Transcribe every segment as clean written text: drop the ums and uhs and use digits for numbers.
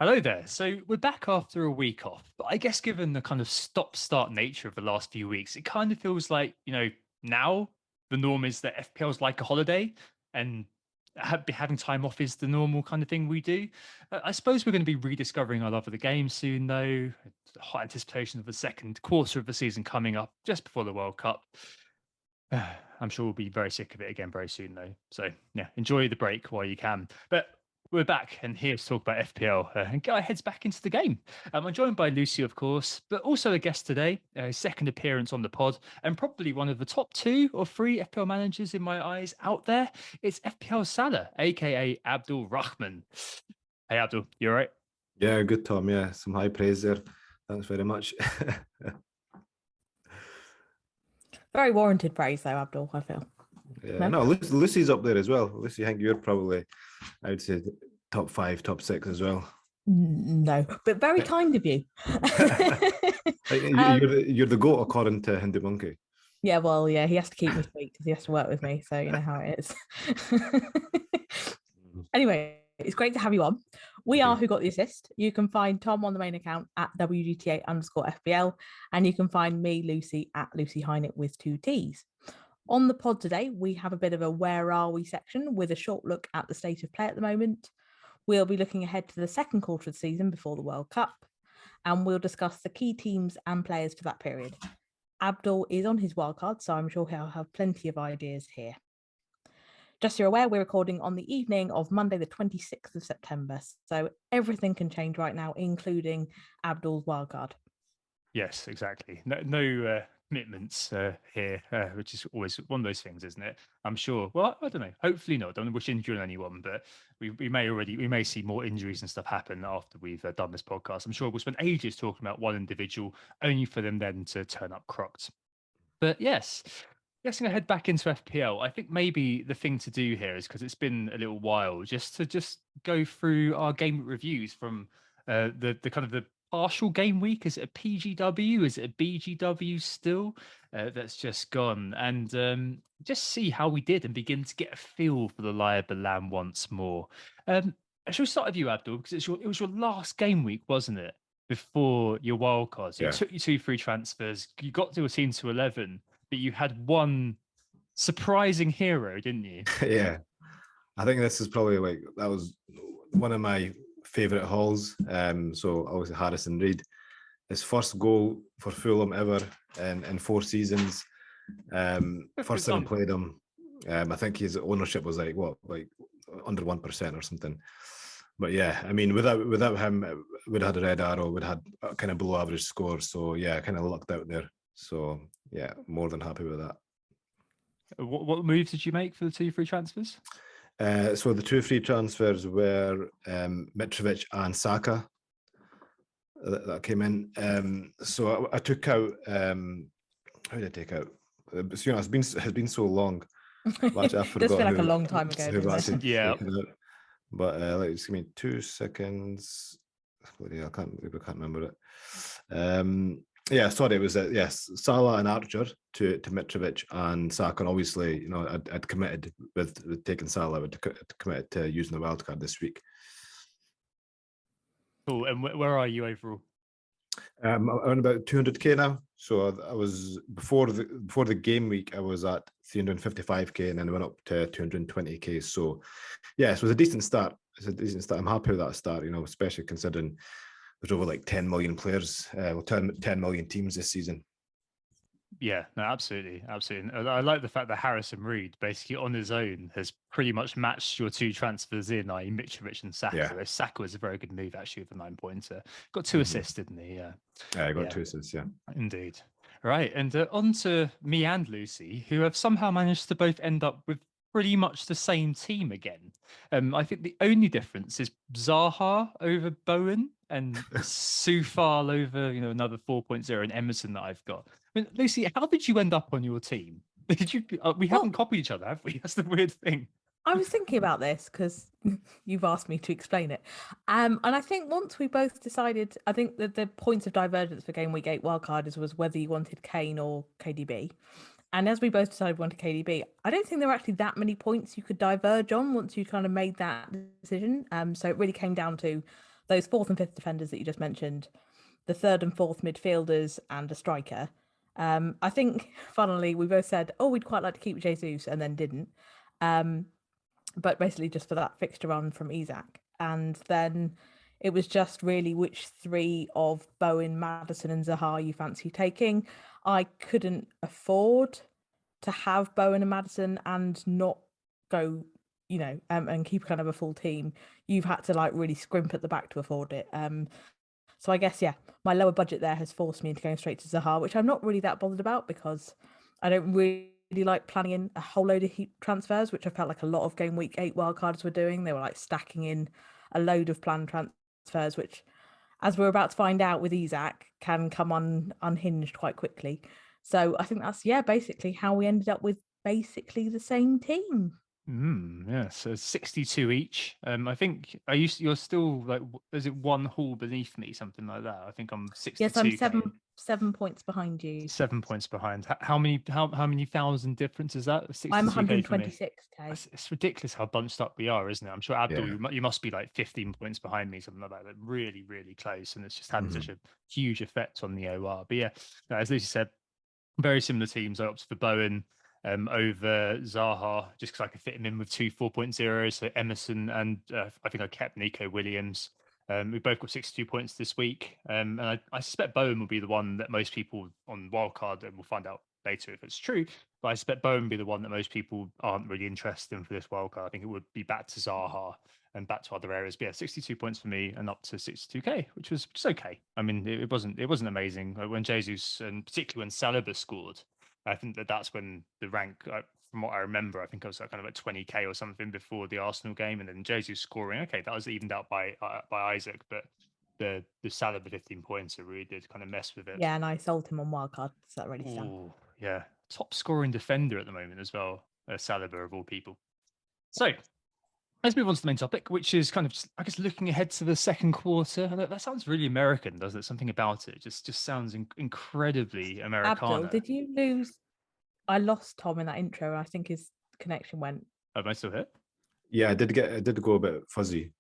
Hello there. So we're back after a week off, but I guess given the kind of stop-start nature of the last few weeks, it kind of feels like, now the norm is that FPL is like a holiday and having time off is the normal kind of thing we do. I suppose we're going to be rediscovering our love of the game soon, though. Hot anticipation of the second quarter of the season coming up just before the World Cup. I'm sure we'll be very sick of it again very soon, though. So, yeah, enjoy the break while you can. But we're back and here to talk about FPL and get our heads back into the game. I'm joined by Lucy, of course, but also a guest today, second appearance on the pod, and probably one of the top 2 or 3 FPL managers in my eyes out there. It's FPL Salah, aka Abdul Rahman. Hey, Abdul, you all right? Yeah, good, Tom. Yeah, some high praise there. Thanks very much. Very warranted praise, though, Abdul, I feel. Yeah, no, Lucy's up there as well. Lucy, I think you're probably, I would say, top 5, top 6 as well. No, but very kind of you. You're the GOAT according to Hindu Monkey. Yeah, well, yeah, he has to keep me sweet because he has to work with me, so you know how it is. Anyway, it's great to have you on. We are Who Got the Assist. You can find Tom on the main account at WGTA_FPL, and you can find me, Lucy, at Lucy Hynett with 2 T's. On the pod today, we have a bit of a Where Are We section with a short look at the state of play at the moment. We'll be looking ahead to the second quarter of the season before the World Cup, and we'll discuss the key teams and players for that period. Abdul is on his wildcard, so I'm sure he'll have plenty of ideas here. Just so you're aware, we're recording on the evening of Monday, the 26th of September, so everything can change right now, including Abdul's wildcard. Yes, exactly. No commitments here, which is always one of those things, isn't it? I'm sure. Well, I don't know. Hopefully not. Don't wish injury on anyone, but we may see more injuries and stuff happen after we've done this podcast. I'm sure we'll spend ages talking about one individual, only for them then to turn up crocked. But yes, I'm going to head back into FPL. I think maybe the thing to do here is, because it's been a little while, just go through our game reviews from the kind of the partial game week. Is it a PGW? Is it a BGW still? That's just gone, and just see how we did and begin to get a feel for the lie of the land once more. Shall we start with you, Abdul? Because it was your last game week, wasn't it? Before your wild cards, so it took you 2 free transfers. You got to a team to 11, but you had one surprising hero, didn't you? Yeah, I think this is probably that was one of my favourite hauls. So obviously Harrison Reed, his first goal for Fulham ever in 4 seasons. First time I played him, I think his ownership was under 1% or something. But yeah, I mean, without him, we'd have had a red arrow, we'd had a kind of below average score. So yeah, kind of lucked out there. So yeah, more than happy with that. What moves did you make for the 2 free transfers? So the 2 free transfers were Mitrovic and Saka that came in. So I took out. How did I take out? It's been so long. Actually, I forgot. It does feel like a long time ago. Yeah. But just give me 2 seconds. I can't remember it. Yeah, sorry, it was Salah and Archer to Mitrovic and Saka. And obviously, I'd committed with taking Salah. I'd committed to using the wildcard this week. Cool. And where are you overall? I'm on about 200k now. So I was before the game week, I was at 355k, and then I went up to 220k. So yeah, so it was a decent start. I'm happy with that start, especially considering there's over 10 million players, 10 million teams this season. Yeah, no, absolutely. I like the fact that Harrison Reed, basically on his own, has pretty much matched your 2 transfers in, i.e. Mitrovic and Saka. Yeah. Saka was a very good move, actually, with the 9-pointer. Got 2 assists, didn't he? Yeah, I got 2 assists, yeah. Indeed. Right, and on to me and Lucy, who have somehow managed to both end up with pretty much the same team again. I think the only difference is Zaha over Bowen and Soufal over, another 4.0 and Emerson that I've got. I mean, Lucy, how did you end up on your team? Did you? We haven't copied each other, have we? That's the weird thing. I was thinking about this because you've asked me to explain it. And I think once we both decided, I think that the points of divergence for game week 8 wildcarders was whether you wanted Kane or KDB. And as we both decided we wanted KDB, I don't think there were actually that many points you could diverge on once you kind of made that decision. So it really came down to those fourth and fifth defenders that you just mentioned, the third and fourth midfielders, and a striker. I think, funnily, we both said, oh, we'd quite like to keep Jesus, and then didn't. But basically just for that fixture run from Isak. And then it was just really which three of Bowen, Maddison and Zaha you fancy taking. I couldn't afford to have Bowen and Maddison and not go, and keep kind of a full team. You've had to like really scrimp at the back to afford it. So I guess, yeah, my lower budget there has forced me into going straight to Zaha, which I'm not really that bothered about because I don't really like planning in a whole load of transfers, which I felt like a lot of game week 8 wildcards were doing. They were like stacking in a load of planned transfers, which, as we're about to find out with Isak, can come unhinged quite quickly. So I think that's, basically how we ended up with basically the same team. Yeah, so 62 each. I think you're still like, is it one haul beneath me, something like that? I think I'm 62. Yes, I'm seven points behind you. 7 points behind. How many thousand difference is that? I'm 62K for me. 126K. It's ridiculous how bunched up we are, isn't it? I'm sure Abdul, you must be like 15 points behind me, something like that. Like really, really close, and it's just having such a huge effect on the OR. But yeah, as Lucy said, very similar teams. I opted for Bowen over Zaha just because I could fit him in with two 4.0s. So Emerson and I think I kept Nico Williams. We both got 62 points this week. And I suspect Bowen will be the one that most people on wildcard, and we'll find out later if it's true, but I suspect Bowen will be the one that most people aren't really interested in for this wildcard. I think it would be back to Zaha and back to other areas. But yeah, 62 points for me and up to 62K, which was just okay. I mean, it wasn't amazing. Like when Jesus, and particularly when Saliba scored, I think that's when the rank, from what I remember, I think I was kind of at 20K or something before the Arsenal game, and then Jesus scoring. Okay, that was evened out by Isaac, but the Salah 15 points really did kind of mess with it. Yeah, and I sold him on wildcard, so that really stung. Yeah, top scoring defender at the moment as well, Salah of all people. So let's move on to the main topic, which is kind of just, I guess, looking ahead to the second quarter. And that sounds really American, doesn't it? Something about it just sounds incredibly Americana. Abdul, did you lose? I lost Tom in that intro. I think his connection went. Am I still here? Yeah, I did go a bit fuzzy.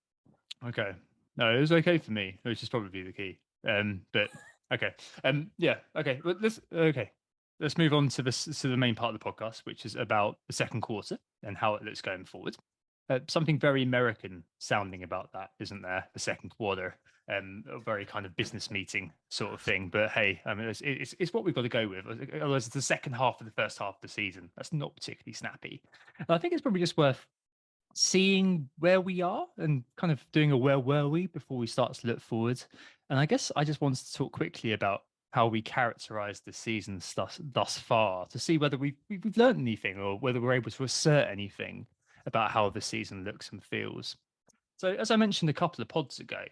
Okay. No, it was okay for me, which is probably the key. But okay. Yeah. Okay. Well, let's move on to the main part of the podcast, which is about the second quarter and how it looks going forward. Something very American sounding about that, isn't there? The second quarter, a very kind of business meeting sort of thing. But hey, I mean, it's what we've got to go with. Otherwise, it's the second half of the first half of the season. That's not particularly snappy. And I think it's probably just worth seeing where we are and kind of doing a where were we before we start to look forward. And I guess I just wanted to talk quickly about how we characterize the season thus far to see whether we've learned anything or whether we're able to assert anything about how the season looks and feels. So, as I mentioned a couple of pods ago,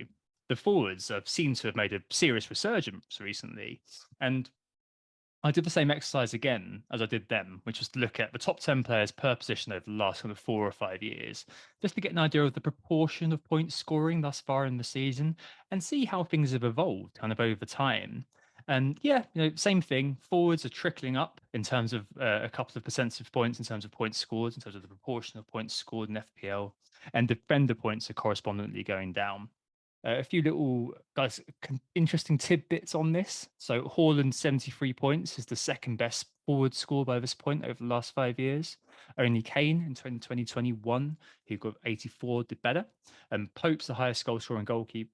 the forwards have seemed to have made a serious resurgence recently. And I did the same exercise again as I did them, which was to look at the top 10 players per position over the last kind of 4 or 5 years, just to get an idea of the proportion of points scoring thus far in the season and see how things have evolved kind of over time. And yeah, same thing. Forwards are trickling up in terms of a couple of percentage points, in terms of points scored, in terms of the proportion of points scored in FPL, and defender points are correspondingly going down. A few little interesting tidbits on this. So Haaland 73 points is the second best forward score by this point over the last 5 years. Only Kane in 2021, who got 84, did better. And Pope's the highest scoring goalkeeper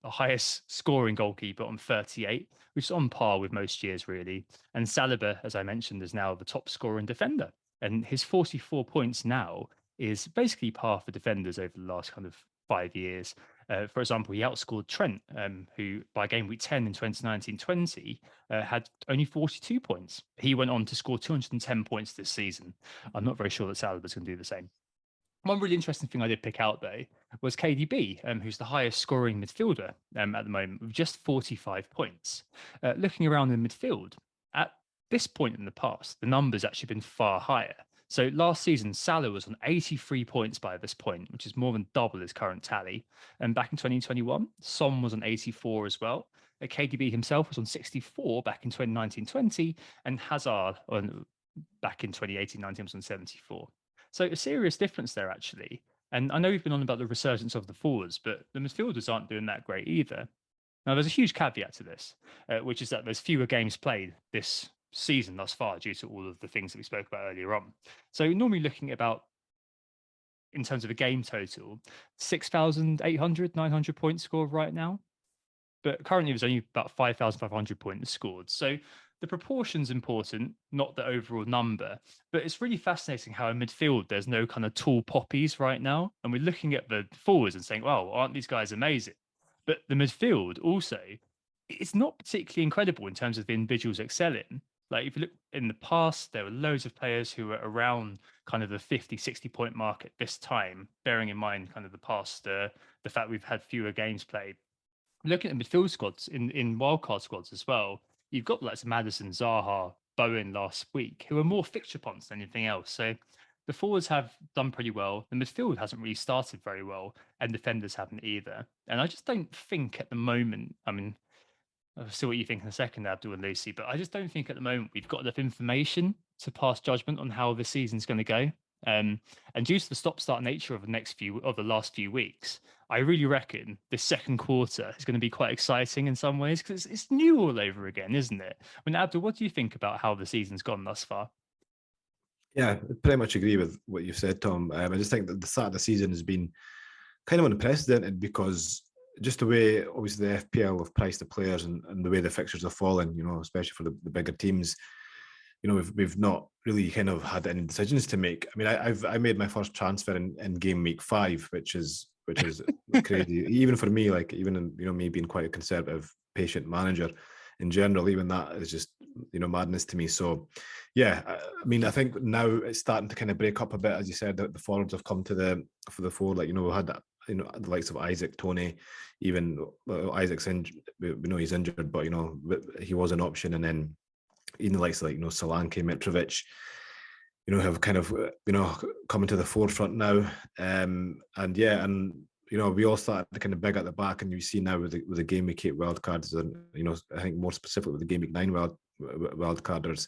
on 38, which is on par with most years really. And Saliba, as I mentioned, is now the top scoring defender. And his 44 points now is basically par for defenders over the last kind of 5 years. For example, he outscored Trent, who by game week 10 in 2019-20 had only 42 points. He went on to score 210 points this season. I'm not very sure that Saliba's going to do the same. One really interesting thing I did pick out, though, was KDB, who's the highest scoring midfielder at the moment, with just 45 points. Looking around in midfield, at this point in the past, the number's actually been far higher. So last season, Salah was on 83 points by this point, which is more than double his current tally. And back in 2021, Son was on 84 as well. KDB himself was on 64 back in 2019-20, and Hazard back in 2018-19 was on 74. So a serious difference there, actually. And I know we've been on about the resurgence of the forwards, but the midfielders aren't doing that great either. Now, there's a huge caveat to this, which is that there's fewer games played this season thus far due to all of the things that we spoke about earlier on. So normally looking at about, in terms of a game total, 6,800, 900 points scored right now. But currently there's only about 5,500 points scored. So the proportion's important, not the overall number. But it's really fascinating how in midfield there's no kind of tall poppies right now. And we're looking at the forwards and saying, wow, aren't these guys amazing? But the midfield also, it's not particularly incredible in terms of the individuals excelling. Like if you look in the past, there were loads of players who were around kind of the 50, 60 point mark at this time, bearing in mind kind of the past, the fact we've had fewer games played. Looking at midfield squads in wildcard squads as well, you've got like Madison, Zaha, Bowen last week, who are more fixture punts than anything else. So the forwards have done pretty well. The midfield hasn't really started very well, and defenders haven't either. And I just don't think at the moment, I mean, I'll see what you think in a second, Abdul and Lucy, but I just don't think at the moment we've got enough information to pass judgment on how the season's going to go. And due to the stop-start nature of the last few weeks, I really reckon this second quarter is going to be quite exciting in some ways because it's new all over again, isn't it? I mean, Abdul, what do you think about how the season's gone thus far? Yeah, I pretty much agree with what you've said, Tom. I just think that the start of the season has been kind of unprecedented because just the way, obviously, the FPL have priced the players and the way the fixtures have fallen, especially for the bigger teams, we've not really kind of had any decisions to make. I mean, I made my first transfer in game week 5, which is crazy, even for me. Like even me being quite a conservative, patient manager in general, even that is just madness to me. So yeah, I mean, I think now it's starting to kind of break up a bit, as you said, that the forwards have come to the fore. Like we had that, the likes of Isaac, Tony, even Isaac's injured. We know he's injured, but he was an option, and then even the likes of Solanke, Mitrovic, have kind of coming to the forefront now. And we all started kind of big at the back, and you see now with the game week 8 wildcards, and I think more specifically with the game week 9 wildcarders,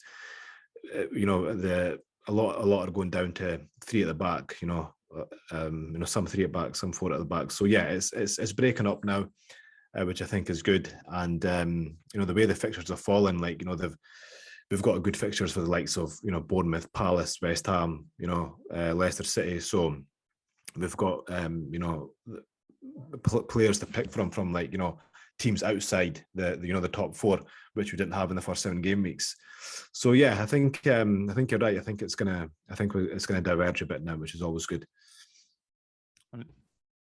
a lot are going down to 3 at the back. Some 3 at the back, some 4 at the back. So yeah, it's breaking up now, which I think is good. And the way the fixtures are falling, we've got good fixtures for the likes of Bournemouth, Palace, West Ham, Leicester City. So we've got players to pick from teams outside the top 4, which we didn't have in the first 7 game weeks. So yeah, I think you're right. I think it's gonna diverge a bit now, which is always good.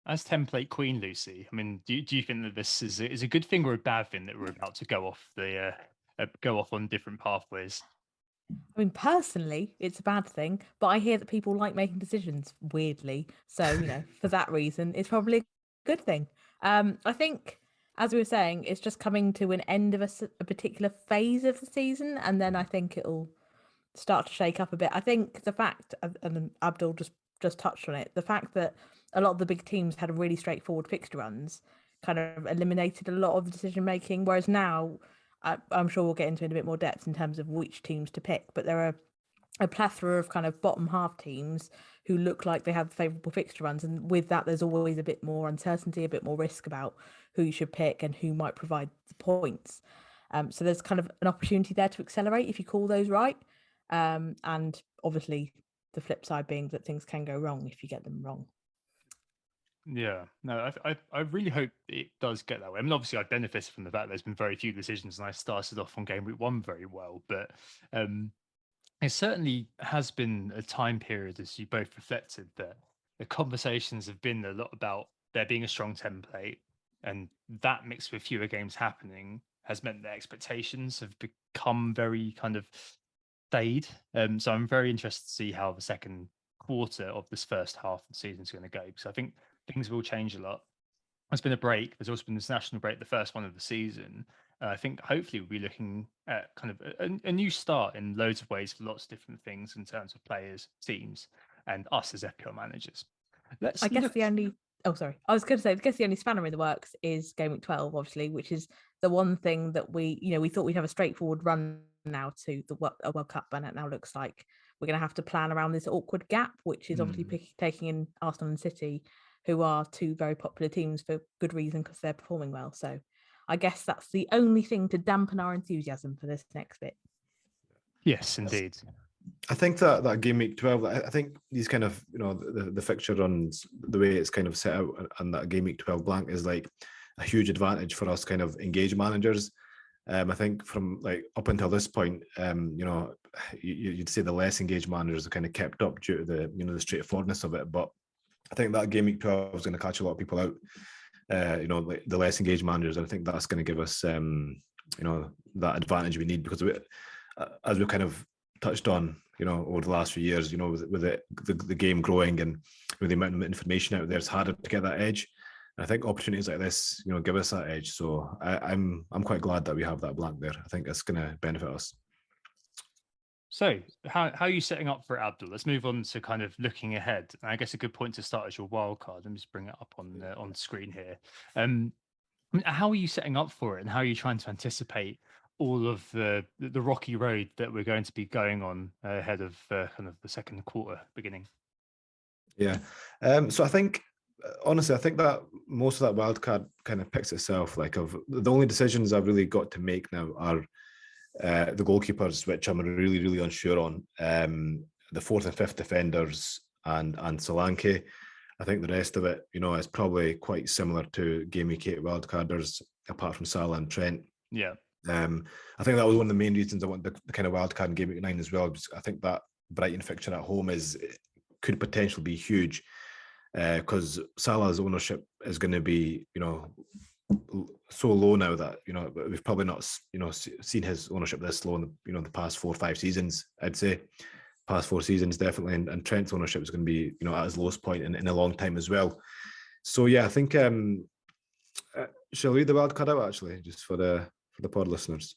As template queen, Lucy, I mean, do you think that this is a good thing or a bad thing that we're about to go off on different pathways? I mean, personally, it's a bad thing, but I hear that people like making decisions weirdly. So, for that reason, it's probably a good thing. I think, as we were saying, it's just coming to an end of a particular phase of the season, and then I think it'll start to shake up a bit. I think the fact, and Abdul just touched on it, the fact that a lot of the big teams had really straightforward fixture runs kind of eliminated a lot of the decision making, whereas now I'm sure we'll get into it in a bit more depth in terms of which teams to pick, but there are a plethora of kind of bottom half teams who look like they have favourable fixture runs, and with that there's always a bit more uncertainty, a bit more risk about who you should pick and who might provide the points. So there's kind of an opportunity there to accelerate if you call those right, and obviously the flip side being that things can go wrong if you get them wrong. Yeah, no, I really hope it does get that way. I mean, obviously, I benefited from the fact there's been very few decisions, and I started off on game week 1 very well. But it certainly has been a time period, as you both reflected, that the conversations have been a lot about there being a strong template, and that mixed with fewer games happening has meant that expectations have become very kind of fade. So I'm very interested to see how the second quarter of this first half of the season is going to go, because I think things will change a lot. There's been a break. There's also been this national break, the first one of the season. I think hopefully we'll be looking at kind of a new start in loads of ways for lots of different things in terms of players, teams, and us as FPL managers. I guess the only spanner in the works is game week 12, obviously, which is the one thing that we thought we'd have a straightforward run now to the World Cup, and it now looks like we're going to have to plan around this awkward gap, which is obviously taking in Arsenal and City, who are two very popular teams for good reason because they're performing well. So I guess that's the only thing to dampen our enthusiasm for this next bit. Yes, indeed. I think that game week 12, I think these kind of, the fixture runs, the way it's kind of set out, and that game week 12 blank is like a huge advantage for us kind of engaged managers. I think from like up until this point, you'd say the less engaged managers are kind of kept up due to the straightforwardness of it. But I think that game week 12 is going to catch a lot of people out. Like the less engaged managers, I think that's going to give us, that advantage we need, because as we kind of touched on, over the last few years, with the game growing and with the amount of information out there, it's harder to get that edge. And I think opportunities like this, give us that edge. So I'm quite glad that we have that blank there. I think it's going to benefit us. So how are you setting up for it, Abdul? Let's move on to kind of looking ahead. And I guess a good point to start is your wild card. Let me just bring it up on screen here. How are you setting up for it, and how are you trying to anticipate all of the rocky road that we're going to be going on ahead of kind of the second quarter beginning? Yeah. So I think, honestly, I think that most of that wild card kind of picks itself. Like, of the only decisions I've really got to make now are the goalkeepers, which I'm really, really unsure on. The fourth and fifth defenders and Solanke. I think the rest of it, is probably quite similar to game week 8 wildcarders, apart from Salah and Trent. Yeah. I think that was one of the main reasons I want the kind of wildcard in game week 9 as well. I think that Brighton fixture at home could potentially be huge, because Salah's ownership is going to be, so low now that we've probably not seen his ownership this low in the past 4 or 5 seasons. I'd say past 4 seasons definitely, and Trent's ownership is going to be at his lowest point in a long time as well. So yeah, I think shall we read the wild card out actually, just for the pod listeners?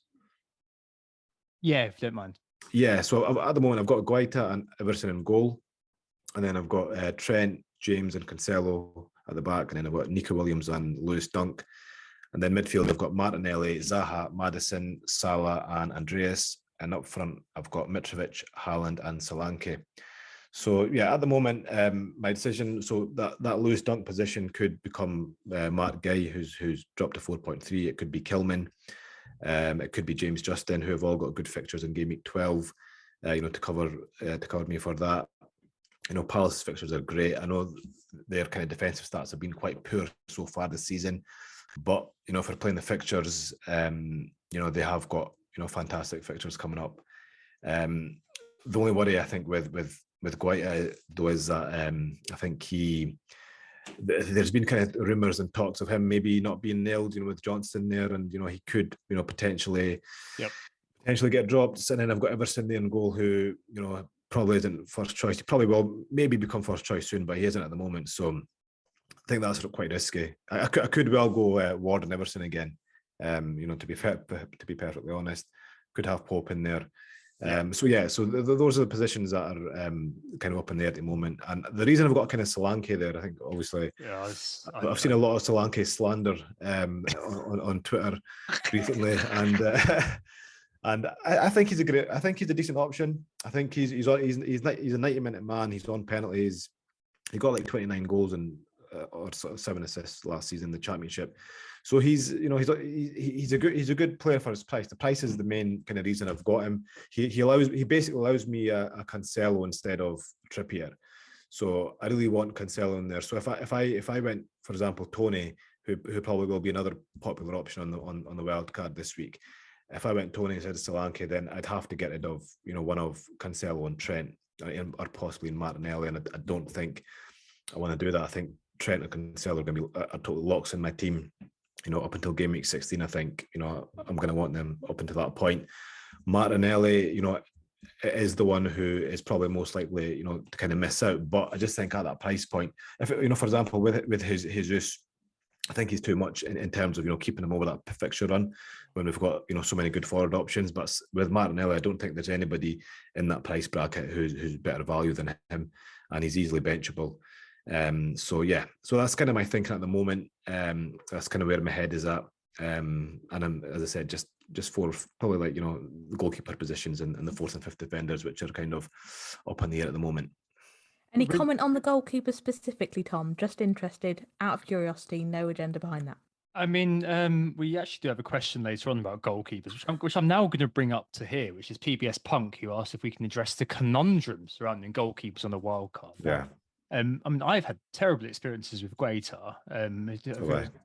Yeah, if you don't mind. Yeah, so at the moment I've got Guaita and Everson in goal, and then I've got Trent, James and Cancelo at the back, and then I've got Nico Williams and Lewis Dunk. And then midfield, I've got Martinelli, Zaha, Maddison, Salah and Andreas. And up front, I've got Mitrovic, Haaland and Solanke. So yeah, at the moment, my decision, so that Lewis Dunk position could become Mark Guy, who's dropped to 4.3. It could be Kilman. It could be James Justin, who have all got good fixtures in game week 12, to cover me for that. Palace's fixtures are great. I know their kind of defensive stats have been quite poor so far this season, but if we're playing the fixtures, they have got fantastic fixtures coming up. The only worry I think with Guaita though is that I think there's been kind of rumours and talks of him maybe not being nailed, with Johnston there, and he could potentially get dropped. And then I've got Everson there in goal, who probably isn't first choice. He probably will maybe become first choice soon, but he isn't at the moment. So I think that's quite risky. I could well go Ward and Everson again. To be perfectly honest, could have Pope in there. So those are the positions that are kind of up in there at the moment. And the reason I've got kind of Solanke there, I think obviously, I've seen a lot of Solanke slander on Twitter recently, and I think he's a decent option. I think he's a 90-minute man. He's on penalties. He got like 29 goals and or 7 assists last season in the Championship. So he's a good player for his price. The price is the main kind of reason I've got him. He basically allows me a Cancelo instead of Trippier. So I really want Cancelo in there. So if I went, for example, Tony, who probably will be another popular option on the wild card this week. If I went Tony instead of Solanke, then I'd have to get rid of one of Cancelo and Trent, or possibly Martinelli, and I don't think I want to do that. I think Trent and Cancelo are going to be a total locks in my team. Up until game week 16, I think I'm going to want them up until that point. Martinelli, is the one who is probably most likely, to kind of miss out. But I just think at that price point, if for example, with Jesus, I think he's too much in terms of keeping him over that fixture run when we've got so many good forward options. But with Martinelli, I don't think there's anybody in that price bracket who's better value than him, and he's easily benchable. So that's kind of my thinking at the moment. That's kind of where my head is at. And as I said, just for probably like, the goalkeeper positions and the fourth and fifth defenders, which are kind of up in the air at the moment. Any comment on the goalkeeper specifically, Tom? Just interested, out of curiosity, no agenda behind that. I mean, we actually do have a question later on about goalkeepers, which I'm now going to bring up to here, which is PBS Punk, who asked if we can address the conundrums surrounding goalkeepers on the wild card. Yeah. I mean, I've had terrible experiences with Guaita.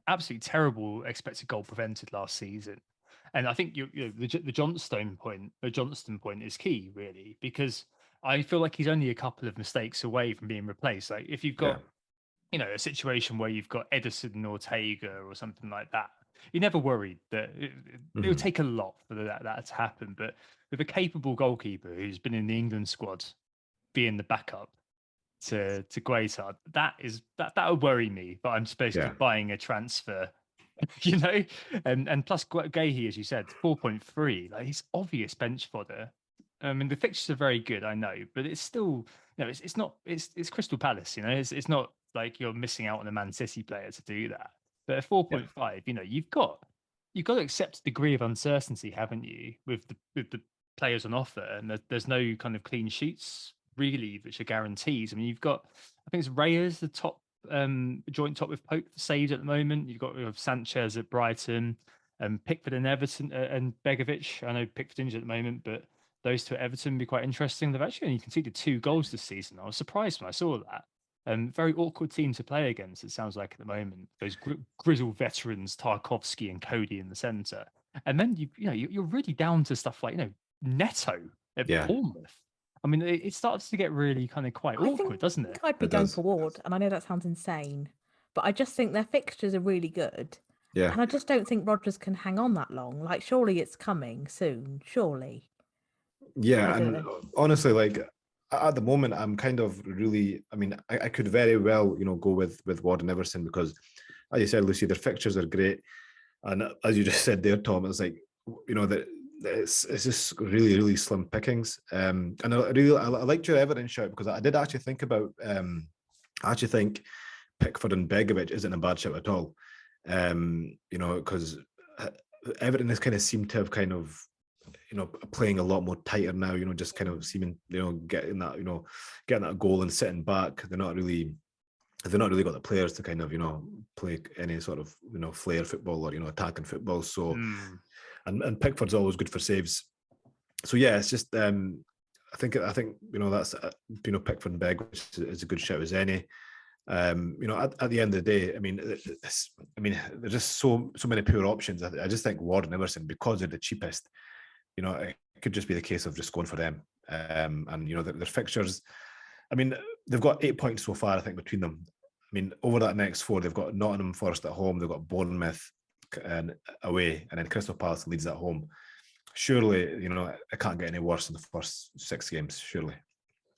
Absolutely terrible expected goal prevented last season, and I think the Johnston point is key, really, because I feel like he's only a couple of mistakes away from being replaced. Like if you've got a situation where you've got Edison Ortega or something like that, you're never worried that it will take a lot for that to happen. But with a capable goalkeeper who's been in the England squad, being the backup to Guaita, that would worry me. But I'm supposed to be buying a transfer, and plus Gahey, as you said, 4.3, like he's obvious bench fodder. I mean, the fixtures are very good, I know, but it's still, it's Crystal Palace, it's not like you're missing out on a Man City player to do that. But at 4.5, you've got to accept a degree of uncertainty, haven't you, with the players on offer, and there's no kind of clean sheets really which are guarantees. I mean, you've got, I think it's Reyes, the top joint top with Pope for saves at the moment. You've got Sanchez at Brighton, Pickford and Everton, and Begovic. I know Pickford injured at the moment, but those two at Everton would be quite interesting. They've actually only conceded 2 goals this season. I was surprised when I saw that. Very awkward team to play against, it sounds like, at the moment. Those grizzled veterans, Tarkovsky and Cody in the centre. And then you're really down to stuff like Neto at Bournemouth. I mean, it starts to get really kind of quite awkward, doesn't it? I'd be going for Ward, and I know that sounds insane, but I just think their fixtures are really good. Yeah. And I just don't think Rodgers can hang on that long. Like, surely it's coming soon. Surely. Yeah, and honestly, like at the moment, I'm kind of really. I mean, I could very well, go with Ward and Everson because, as you said, Lucy, their fixtures are great, and as you just said there, Tom, it's like that it's just really, really slim pickings. And I liked your evidence shout because I did actually think about. I actually think Pickford and Begovic isn't a bad shout at all. Because Everton has kind of seemed to have kind of. Playing a lot more tighter now, just kind of seeming, getting that goal and sitting back. They're not really got the players to kind of, play any sort of, flair football or, attacking football. So, and Pickford's always good for saves. So yeah, it's just, I think, that's, Pickford and Begg is a good shout as any. At the end of the day, I mean, there's just so many poor options. I just think Ward and Everson, because they're the cheapest, it could just be the case of just going for them. And, their fixtures, I mean, they've got 8 points so far, I think, between them. I mean, over that next 4, they've got Nottingham Forest at home, they've got Bournemouth and away, and then Crystal Palace and Leeds at home. Surely, it can't get any worse in the first 6 games, surely.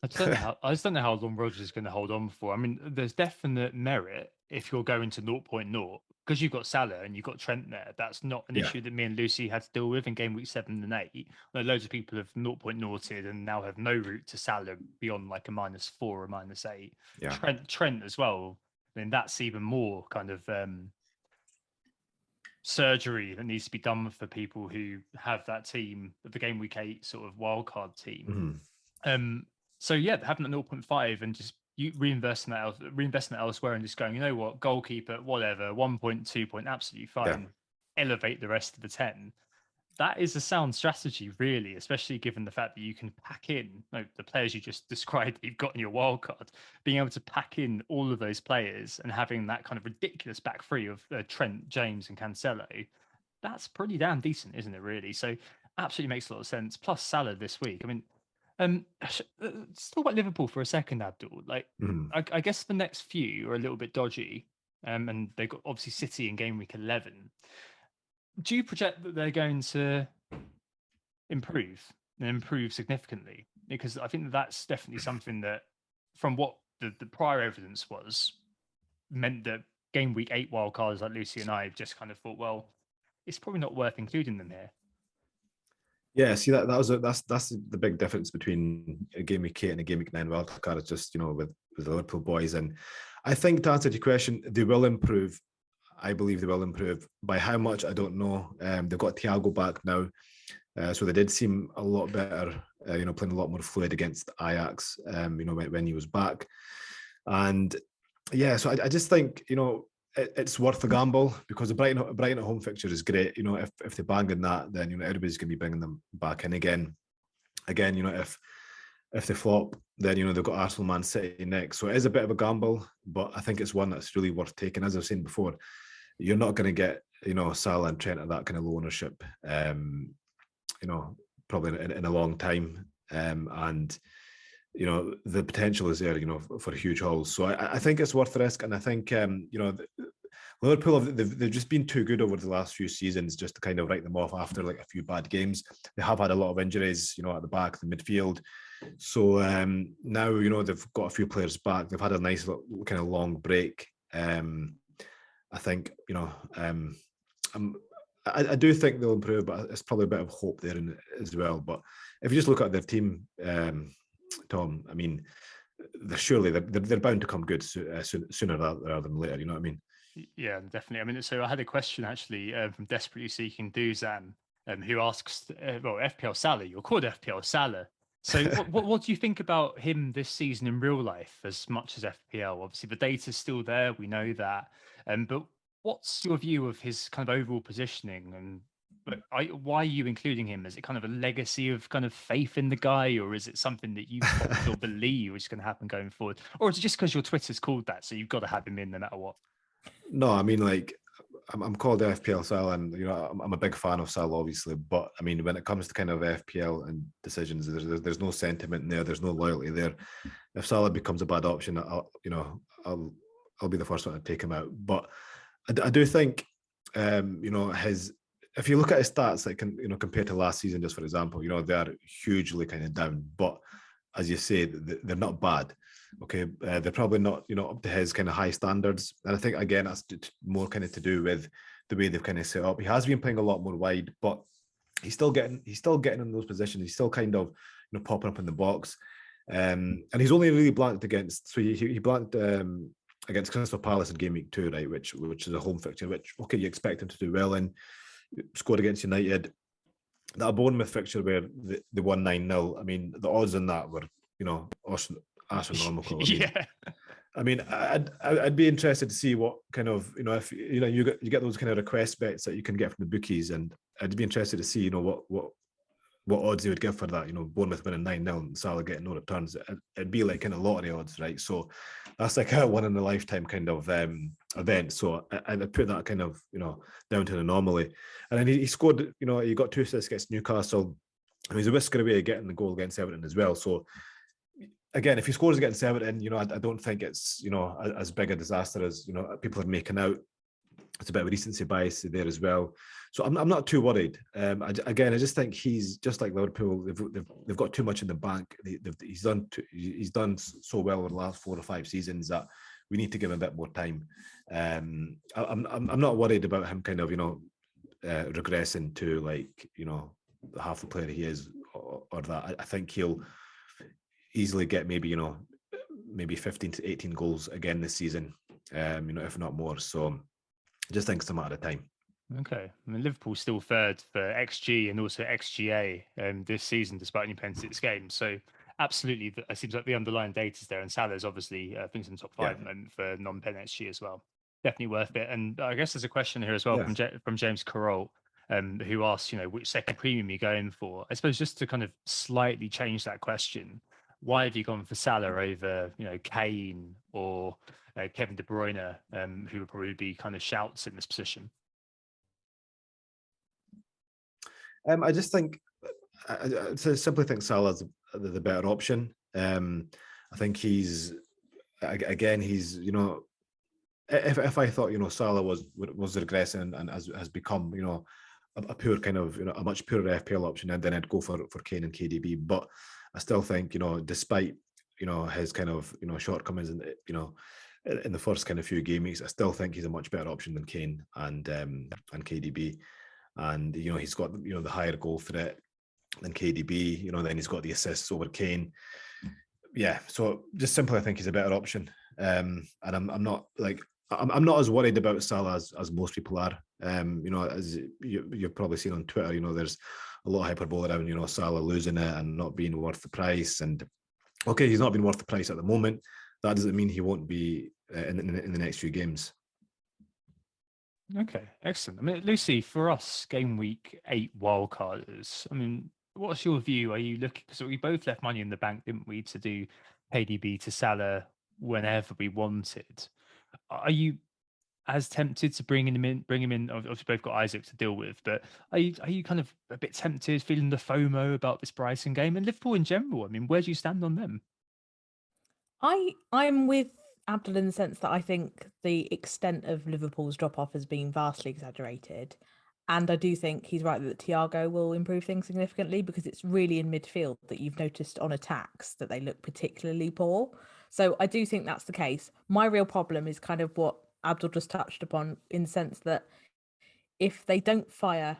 I just don't know how long Rodgers is going to hold on for. I mean, there's definite merit if you're going to 0.0 because you've got Salah and you've got Trent there. That's not an issue that me and Lucy had to deal with in game week 7 and 8. Loads of people have 0.0'd and now have no route to Salah beyond like a -4 or a -8. Yeah. Trent as well. I mean, that's even more kind of surgery that needs to be done for people who have that team, the game week 8 sort of wildcard team. So yeah, having a 0.5 and just reinvesting that elsewhere and just going, you know what, goalkeeper, whatever, 1.2 point, absolutely fine. Elevate the rest of the 10. That is a sound strategy, really, especially given the fact that you can pack in the players you just described that you've got in your wild card, being able to pack in all of those players and having that kind of ridiculous back three of Trent, James, and Cancelo. That's pretty damn decent, isn't it? Really. So absolutely makes a lot of sense. Plus Salah this week. I mean. Let's talk about Liverpool for a second, Abdul. Like, I guess the next few are a little bit dodgy, and they've got obviously City in game week 11. Do you project that they're going to improve significantly? Because I think that's definitely something that, from what the prior evidence was, meant that game week 8 wildcards like Lucy and I just kind of thought, well, it's probably not worth including them here. Yeah, see that's the big difference between a game week 8 and a game week 9 wildcard. It's just with the Liverpool boys, and I think to answer your question, they will improve. I believe they will improve. By how much, I don't know. They've got Thiago back now, so they did seem a lot better. Playing a lot more fluid against Ajax. When he was back, and yeah, so I just think it's worth the gamble because the Brighton at home fixture is great. If they bang in that, then everybody's going to be bringing them back in again. If they flop, then they've got Arsenal, Man City next. So it is a bit of a gamble, but I think it's one that's really worth taking. As I've seen before, you're not going to get Salah and Trent at that kind of low ownership. Probably in a long time, and the potential is there, for huge hauls. So I think it's worth the risk, and I think Liverpool they've just been too good over the last few seasons just to kind of write them off after like a few bad games. They have had a lot of injuries, at the back, the midfield. So now they've got a few players back. They've had a nice kind of long break. I think I do think they'll improve, but it's probably a bit of hope there as well. But if you just look at their team, Tom, I mean, they're bound to come good sooner rather than later. You know what I mean? Yeah, definitely. I mean, so I had a question actually from Desperately Seeking Duzan, who asks, FPL Salah, you're called FPL Salah. So what do you think about him this season in real life as much as FPL? Obviously, the data's still there. We know that. But what's your view of his kind of overall positioning? And why are you including him? Is it kind of a legacy of kind of faith in the guy, or is it something that you or believe is going to happen going forward? Or is it just because your Twitter's called that, so you've got to have him in no matter what? No, I mean, like, I'm called FPL Salah, and I'm a big fan of Salah, obviously. But I mean, when it comes to kind of FPL and decisions, there's no sentiment in there. There's no loyalty there. If Salah becomes a bad option, I'll be the first one to take him out. But I do think, if you look at his stats, like compared to last season, just for example, they are hugely kind of down. But as you say, they're not bad. Okay, they're probably not up to his kind of high standards, and I think again that's more kind of to do with the way they've kind of set up. He has been playing a lot more wide, but he's still getting in those positions. He's still kind of popping up in the box, and he's only really blanked against. So he blanked against Crystal Palace in game week 2, right? Which is a home fixture. Which you expect him to do well in. Scored against United. That Bournemouth fixture where they won 9-0. I mean, the odds on that were astronomical. I mean, I'd be interested to see what kind of if you get those kind of request bets that you can get from the bookies, and I'd be interested to see what odds they would give for that. Bournemouth winning 9-0 and Salah getting no returns. It'd be like kind of lottery odds, right? So that's like a one in a lifetime kind of event. So I'd put that kind of down to an anomaly. And then he scored. He got 2 assists against Newcastle. And he's a whisker away getting the goal against Everton as well. So again, if he scores against Everton, I don't think it's as big a disaster as people are making out. It's a bit of a recency bias there as well. So I'm not too worried. I just think he's just like Liverpool. They've got too much in the bank. He's done so well over the last 4 or 5 seasons that we need to give him a bit more time. I'm not worried about him kind of regressing to like half the player he is or that. I think he'll easily get maybe 15 to 18 goals again this season, if not more. So I just think it's a matter of time. Okay. I mean, Liverpool's still third for XG and also XGA this season, despite only playing 6 games. So absolutely, it seems like the underlying data's there. And Salah's obviously, I think, in the top 5 at the moment for non-pen XG as well. Definitely worth it. And I guess there's a question here as well from James Carroll, who asks, which second premium you're going for. I suppose just to kind of slightly change that question, why have you gone for Salah over, Kane or Kevin De Bruyne, who would probably be kind of shouts in this position? I just think, I simply think Salah's the better option. I think he's if I thought Salah was regressing and has become a poor kind of a much poorer FPL option, and then I'd go for Kane and KDB. But I still think despite his kind of shortcomings in in the first kind of few game weeks, I still think he's a much better option than Kane and KDB. And he's got the higher goal threat than KDB. Then he's got the assists over Kane. Yeah, so just simply I think he's a better option. And I'm not like I'm not as worried about Salah as most people are. You know, as you've probably seen on Twitter, you know, there's a lot of hyperbole around, you know, Salah losing it and not being worth the price. And okay, he's not been worth the price at the moment. That doesn't mean he won't be in the next few games. Okay, excellent. I mean, Lucy, for us, game week 8 wildcarders, I mean, what's your view? Are you looking, because we both left money in the bank, didn't we, to do KDB to Salah whenever we wanted? Are you as tempted to bring him in? Obviously, both got Isaac to deal with, but are you kind of a bit tempted, feeling the FOMO about this Brighton game and Liverpool in general? I mean, where do you stand on them? I'm with Abdul in the sense that I think the extent of Liverpool's drop off has been vastly exaggerated. And I do think he's right that Thiago will improve things significantly, because it's really in midfield that you've noticed on attacks that they look particularly poor. So I do think that's the case. My real problem is kind of what Abdul just touched upon, in the sense that if they don't fire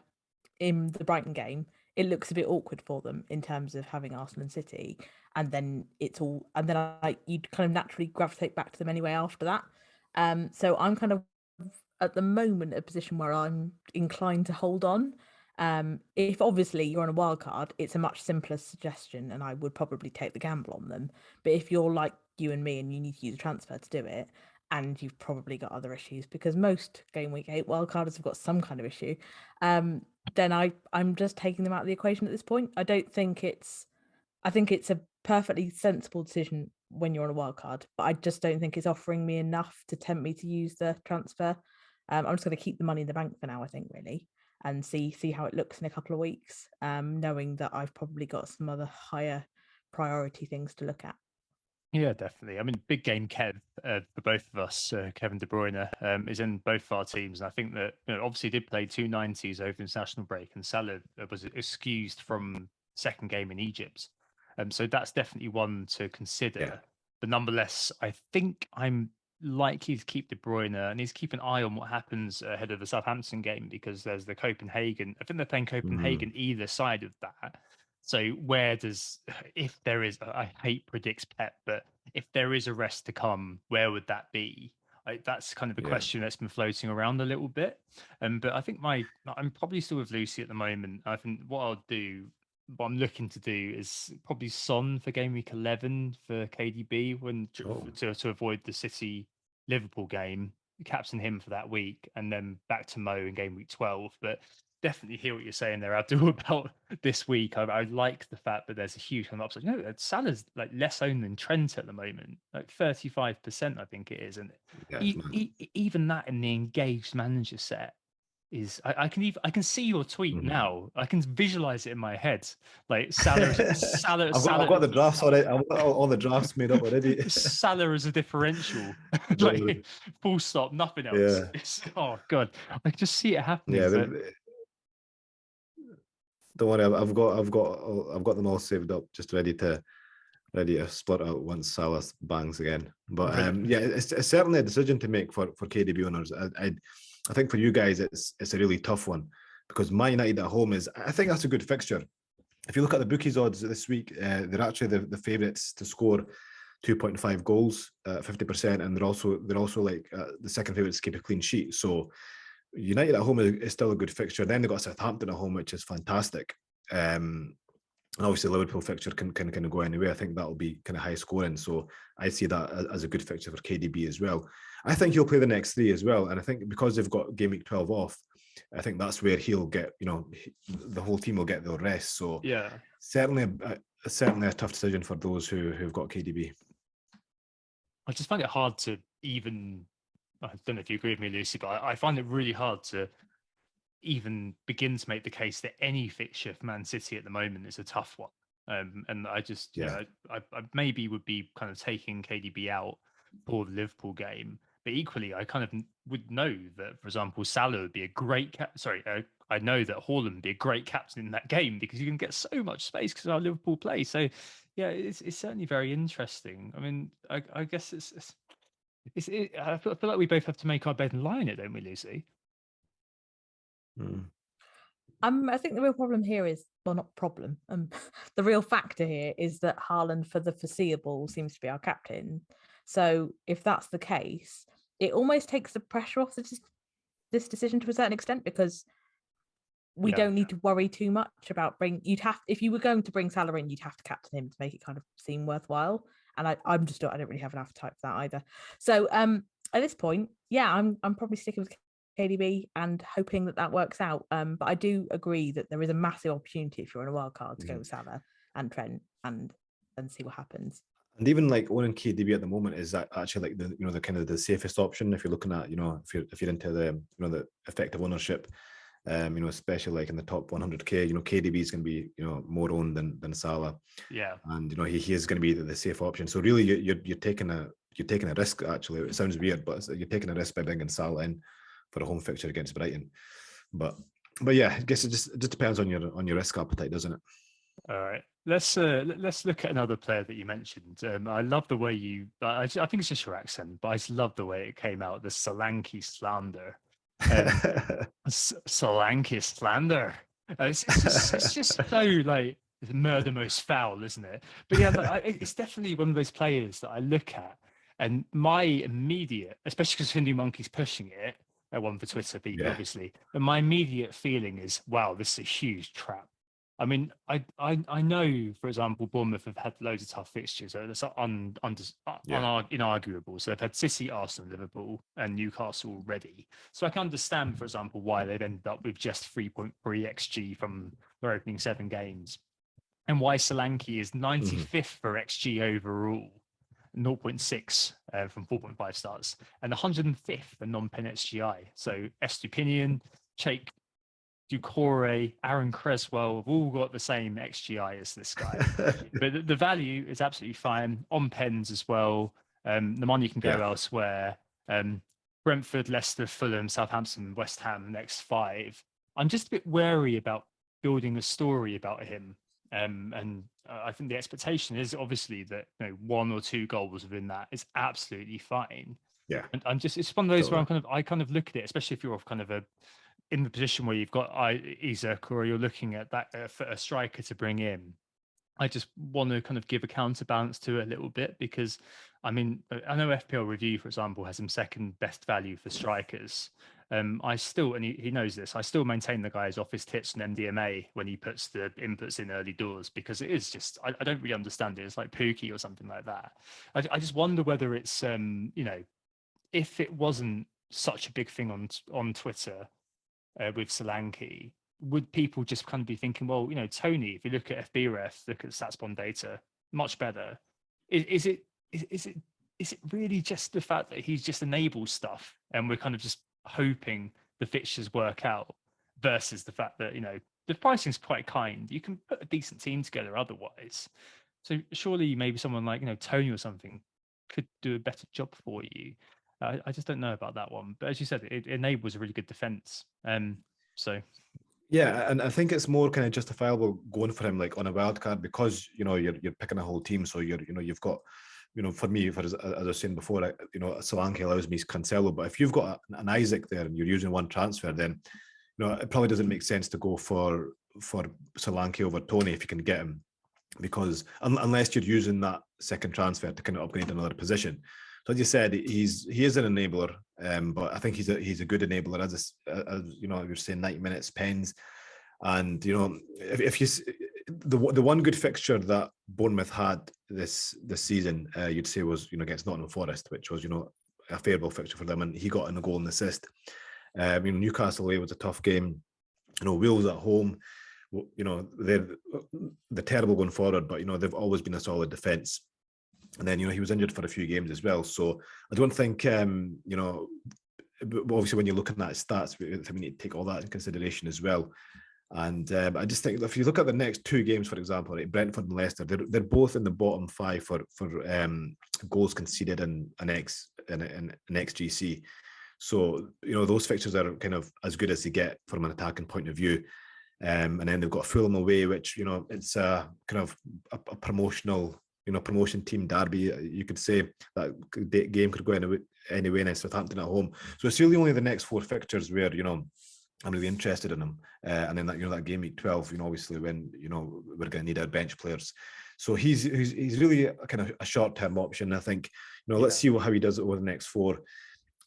in the Brighton game, it looks a bit awkward for them in terms of having Arsenal and City, and then you'd kind of naturally gravitate back to them anyway after that. So I'm kind of at the moment a position where I'm inclined to hold on. If obviously you're on a wild card, it's a much simpler suggestion, and I would probably take the gamble on them. But if you're like you and me and you need to use a transfer to do it, and you've probably got other issues, because most game week 8 wildcarders have got some kind of issue, then I'm just taking them out of the equation at this point. I think it's a perfectly sensible decision when you're on a wild card, but I just don't think it's offering me enough to tempt me to use the transfer. I'm just going to keep the money in the bank for now, I think, really, and see how it looks in a couple of weeks, knowing that I've probably got some other higher priority things to look at. Yeah, definitely. I mean, big game Kev for both of us, Kevin De Bruyne, is in both of our teams. And I think that, you know, obviously did play 290s over the international break, and Salah was excused from second game in Egypt. So that's definitely one to consider. Yeah. But nonetheless, I think I'm likely to keep De Bruyne, and need to keep an eye on what happens ahead of the Southampton game, because there's the Copenhagen. I think they're playing Copenhagen either side of that. So where does, if there is, I hate predicts Pep, but if there is a rest to come, where would that be? That's kind of a question that's been floating around a little bit. But I think I'm probably still with Lucy at the moment. I think what I'm looking to do is probably Son for game week 11 for KDB to avoid the City Liverpool game, captain him for that week, and then back to Mo in game week 12. But definitely hear what you're saying there, Abdul, about this week. I like the fact that there's a huge kind of upside. You know, Salah's like less owned than Trent at the moment, like 35%, I think it is, and even that in the engaged manager set is. I can see your tweet now. I can visualize it in my head, like Salah. I've got the drafts already. I've got all the drafts made up already. Salah as a differential, like full stop, nothing else. Yeah. Oh god, I can just see it happening. Yeah. Don't worry, I've got them all saved up, just ready to split out once Salah bangs again. But yeah, it's certainly a decision to make for KDB owners. I think for you guys, it's a really tough one, because Man United at home I think that's a good fixture. If you look at the bookies odds this week, they're actually the favourites to score 2.5 goals, 50%, and they're also like the second favourites to keep a clean sheet. So United at home is still a good fixture. Then they've got Southampton at home, which is fantastic. And obviously the Liverpool fixture can kind of go anyway. I think that'll be kind of high scoring. So I see that as a good fixture for KDB as well. I think he'll play the next 3 as well. And I think because they've got game week 12 off, I think that's where he'll get, you know, the whole team will get their rest. So yeah, certainly a tough decision for those who've got KDB. I just find it hard to even, I don't know if you agree with me, Lucy, but I find it really hard to even begin to make the case that any fixture for Man City at the moment is a tough one. And I just, you know, I maybe would be kind of taking KDB out for the Liverpool game. But equally, I kind of would know that, for example, Salah would be a great I know that Haaland would be a great captain in that game, because you can get so much space because of how Liverpool play. So, yeah, it's certainly very interesting. I mean, I guess I feel like we both have to make our bed and lie in it, don't we, Lucy? I think the real problem here is, well, not problem. The real factor here is that Haaland, for the foreseeable, seems to be our captain. So if that's the case, it almost takes the pressure off this decision to a certain extent, because we don't need to worry too much about if you were going to bring Salah in, you'd have to captain him to make it kind of seem worthwhile. And I don't really have an appetite for that either. So at this point, I'm probably sticking with KDB and hoping that works out. But I do agree that there is a massive opportunity if you're on a wild card to go with Salah and Trent and see what happens. And even like owning KDB at the moment is actually like the kind of the safest option if you're looking at if you're into the the effective ownership. Especially like in the top 100k, KDB is going to be more owned than Salah. Yeah, and he is going to be the safe option. So really, you're taking a risk. Actually, it sounds weird, but you're taking a risk by bringing Salah in for a home fixture against Brighton. But yeah, I guess it just depends on your risk appetite, doesn't it? All right, let's look at another player that you mentioned. I love the way I think it's just your accent, but I just love the way it came out. The Solanke slander. Solanke slander. It's just so like murder most foul, isn't it? But yeah, it's definitely one of those players that I look at, and my immediate, especially because Hindu Monkey's pushing it, one for Twitter, obviously, and my immediate feeling is, wow, this is a huge trap. I mean, I know, for example, Bournemouth have had loads of tough fixtures. So that's inarguable. So they've had City, Arsenal, Liverpool, and Newcastle already. So I can understand, for example, why they've ended up with just 3.3 XG from their opening 7 games, and why Solanke is 95th for XG overall, 0.6 from 4.5 stars, and 105th for non-pen XGI. So Estupinian, Cheik, Ducore, Aaron Creswell have all got the same XGI as this guy. But the value is absolutely fine. On pens as well. The money can go elsewhere. Brentford, Leicester, Fulham, Southampton, West Ham, next 5. I'm just a bit wary about building a story about him. And I think the expectation is obviously that 1 or 2 goals within that is absolutely fine. Yeah. And I'm just, it's one of those where I kind of look at it, especially if you're kind of in the position where you've got Isaac, or you're looking at that for a striker to bring in. I just want to kind of give a counterbalance to it a little bit, because I mean, I know FPL Review, for example, has him second best value for strikers. I still, and he knows this, I still maintain the guy is off his tits and MDMA when he puts the inputs in early doors, because it is just, I don't really understand it. It's like Pookie or something like that. I just wonder whether it's, if it wasn't such a big thing on Twitter, with Solanke, would people just kind of be thinking, well, Tony, if you look at FBref, look at StatsBomb data, much better. Is it really just the fact that he's just enabled stuff and we're kind of just hoping the fixtures work out, versus the fact that the pricing's quite kind, you can put a decent team together otherwise? So surely maybe someone like Tony or something could do a better job for you. I just don't know about that one. But as you said, it enables a really good defense. So yeah, and I think it's more kind of justifiable going for him like on a wild card, because you're picking a whole team. So you've got for me, as I was saying before, Solanke allows me Cancelo. But if you've got an Isaac there and you're using one transfer, then it probably doesn't make sense to go for Solanke over Tony if you can get him, because unless you're using that second transfer to kind of upgrade another position. So as you said, he is an enabler, but I think he's a good enabler. As you're saying, 90 minutes pens, and if you the one good fixture that Bournemouth had this season, you'd say was against Nottingham Forest, which was a favourable fixture for them, and he got in a goal and assist. Newcastle away was a tough game. Wolves at home, they're terrible going forward, but they've always been a solid defence. And then he was injured for a few games as well, so I don't think obviously when you're looking at his stats, we need to take all that in consideration as well. And I just think if you look at the next 2 games, for example, right, Brentford and Leicester, they're both in the bottom 5 for goals conceded and an XGC. So those fixtures are kind of as good as they get from an attacking point of view. And then they've got Fulham away, which it's a kind of a promotional. Promotion team derby, you could say. That game could go anyway, and then Southampton at home. So it's really only the next 4 fixtures where I'm really interested in them. And then that game week 12, obviously when we're going to need our bench players. So he's really a kind of a short term option. I think let's see how he does it over the next 4.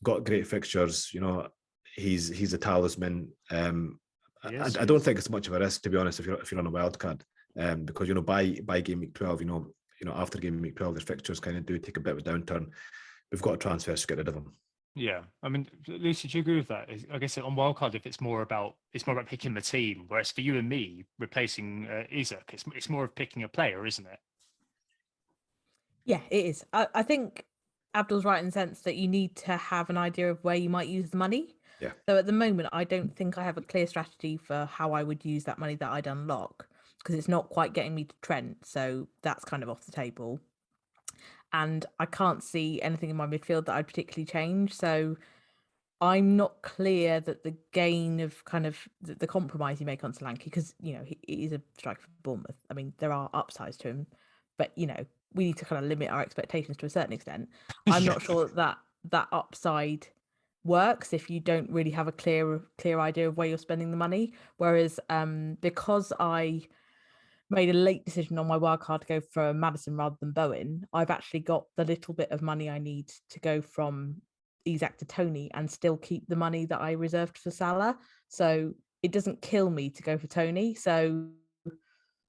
got great fixtures. You know, he's a talisman. Yes, I don't think it's much of a risk, to be honest, if you're on a wild card, because you know by game week 12, you know after game week 12, their fixtures kind of do take a bit of a downturn. We've got transfers to get rid of them. Yeah, I mean, Lucy, do you agree with that? I guess on wildcard, if it's more about picking the team, whereas for you and me, replacing Isaac, it's more of picking a player, isn't it? Yeah, it is. I think Abdul's right in the sense that you need to have an idea of where you might use the money. Yeah. So at the moment, I don't think I have a clear strategy for how I would use that money that I'd unlock, because it's not quite getting me to Trent. So that's kind of off the table. And I can't see anything in my midfield that I'd particularly change. So I'm not clear that the gain of kind of the compromise you make on Solanke, because, you know, he is a striker for Bournemouth. I mean, there are upsides to him, but, you know, we need to kind of limit our expectations to a certain extent. I'm not sure that upside works if you don't really have a clear idea of where you're spending the money. Whereas because I made a late decision on my wildcard to go for Maddison rather than Bowen, I've actually got the little bit of money I need to go from Isaac to Tony and still keep the money that I reserved for Salah. So it doesn't kill me to go for Tony. So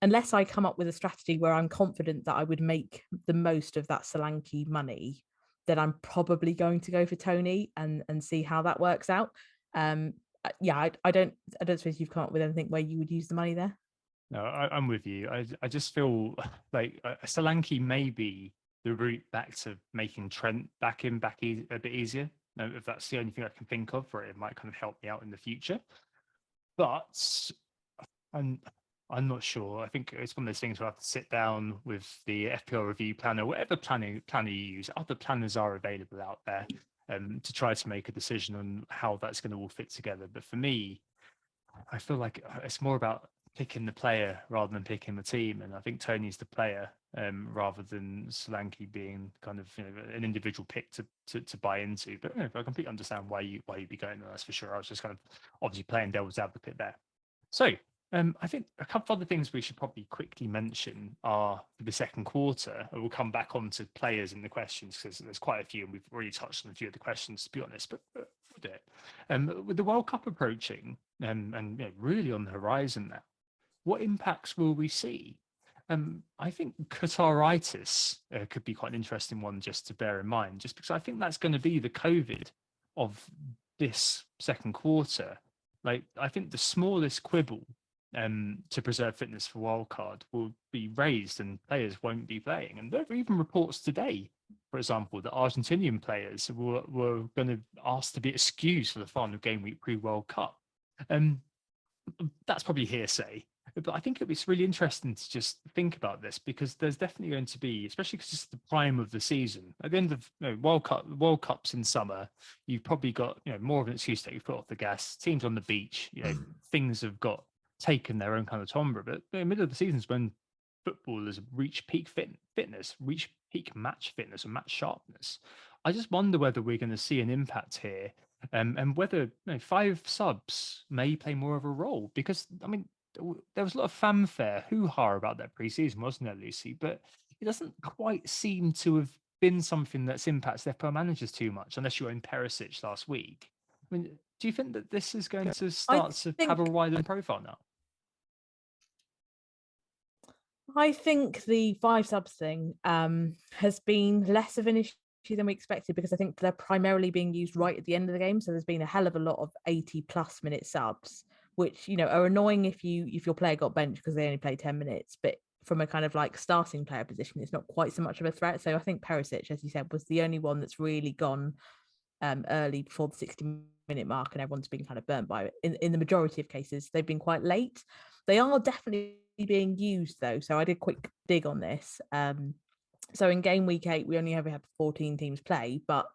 unless I come up with a strategy where I'm confident that I would make the most of that Solanke money, then I'm probably going to go for Tony and see how that works out. Yeah, I don't suppose you've come up with anything where you would use the money there. No, I'm with you. I just feel like Solanke may be the route back to making Trent a bit easier. If that's the only thing I can think of, where it might kind of help me out in the future. But I'm not sure. I think it's one of those things where I have to sit down with the FPL review planner, whatever planner you use. Other planners are available out there to try to make a decision on how that's going to all fit together. But for me, I feel like it's more about picking the player rather than picking the team, and I think Tony's the player rather than Solanke being kind of, you know, an individual pick to buy into. But, you know, I completely understand why you'd be going there. That's for sure. I was just kind of obviously playing devil's advocate there. So I think a couple of other things we should probably quickly mention are the second quarter. We'll come back on to players in the questions because there's quite a few, and we've already touched on a few of the questions, to be honest. But we'll do it. With the World Cup approaching and you know, really on the horizon now, what impacts will we see? I think Qataritis could be quite an interesting one just to bear in mind, just because I think that's going to be the COVID of this second quarter. Like, I think the smallest quibble to preserve fitness for wildcard will be raised and players won't be playing. And there are even reports today, for example, that Argentinian players were going to ask to be excused for the final game week pre-World Cup. That's probably hearsay, but I think it's really interesting to just think about this, because there's definitely going to be, especially because it's the prime of the season. At the end of, you know, World Cups in summer, you've probably got, you know, more of an excuse to take your foot off the gas. Teams on the beach, you know, things have got taken their own kind of timbre. But the middle of the season is when footballers reach peak fitness, reach peak match fitness and match sharpness. I just wonder whether we're going to see an impact here. And whether, you know, 5 subs may play more of a role, because I mean there was a lot of fanfare, hoo-ha about that pre-season, wasn't there, Lucy? But it doesn't quite seem to have been something that's impacted FPL managers too much, unless you own Perisic last week. I mean, do you think that this is going to start to have a wider profile now? I think the 5 subs thing has been less of an issue than we expected, because I think they're primarily being used right at the end of the game. So there's been a hell of a lot of 80+ minute subs, which, you know, are annoying if your player got benched because they only played 10 minutes. But from a kind of like starting player position, it's not quite so much of a threat. So I think Perisic, as you said, was the only one that's really gone early before the 60-minute mark, and everyone's been kind of burnt by it. In the majority of cases, they've been quite late. They are definitely being used though. So I did a quick dig on this. So in game week 8, we only ever had 14 teams play, but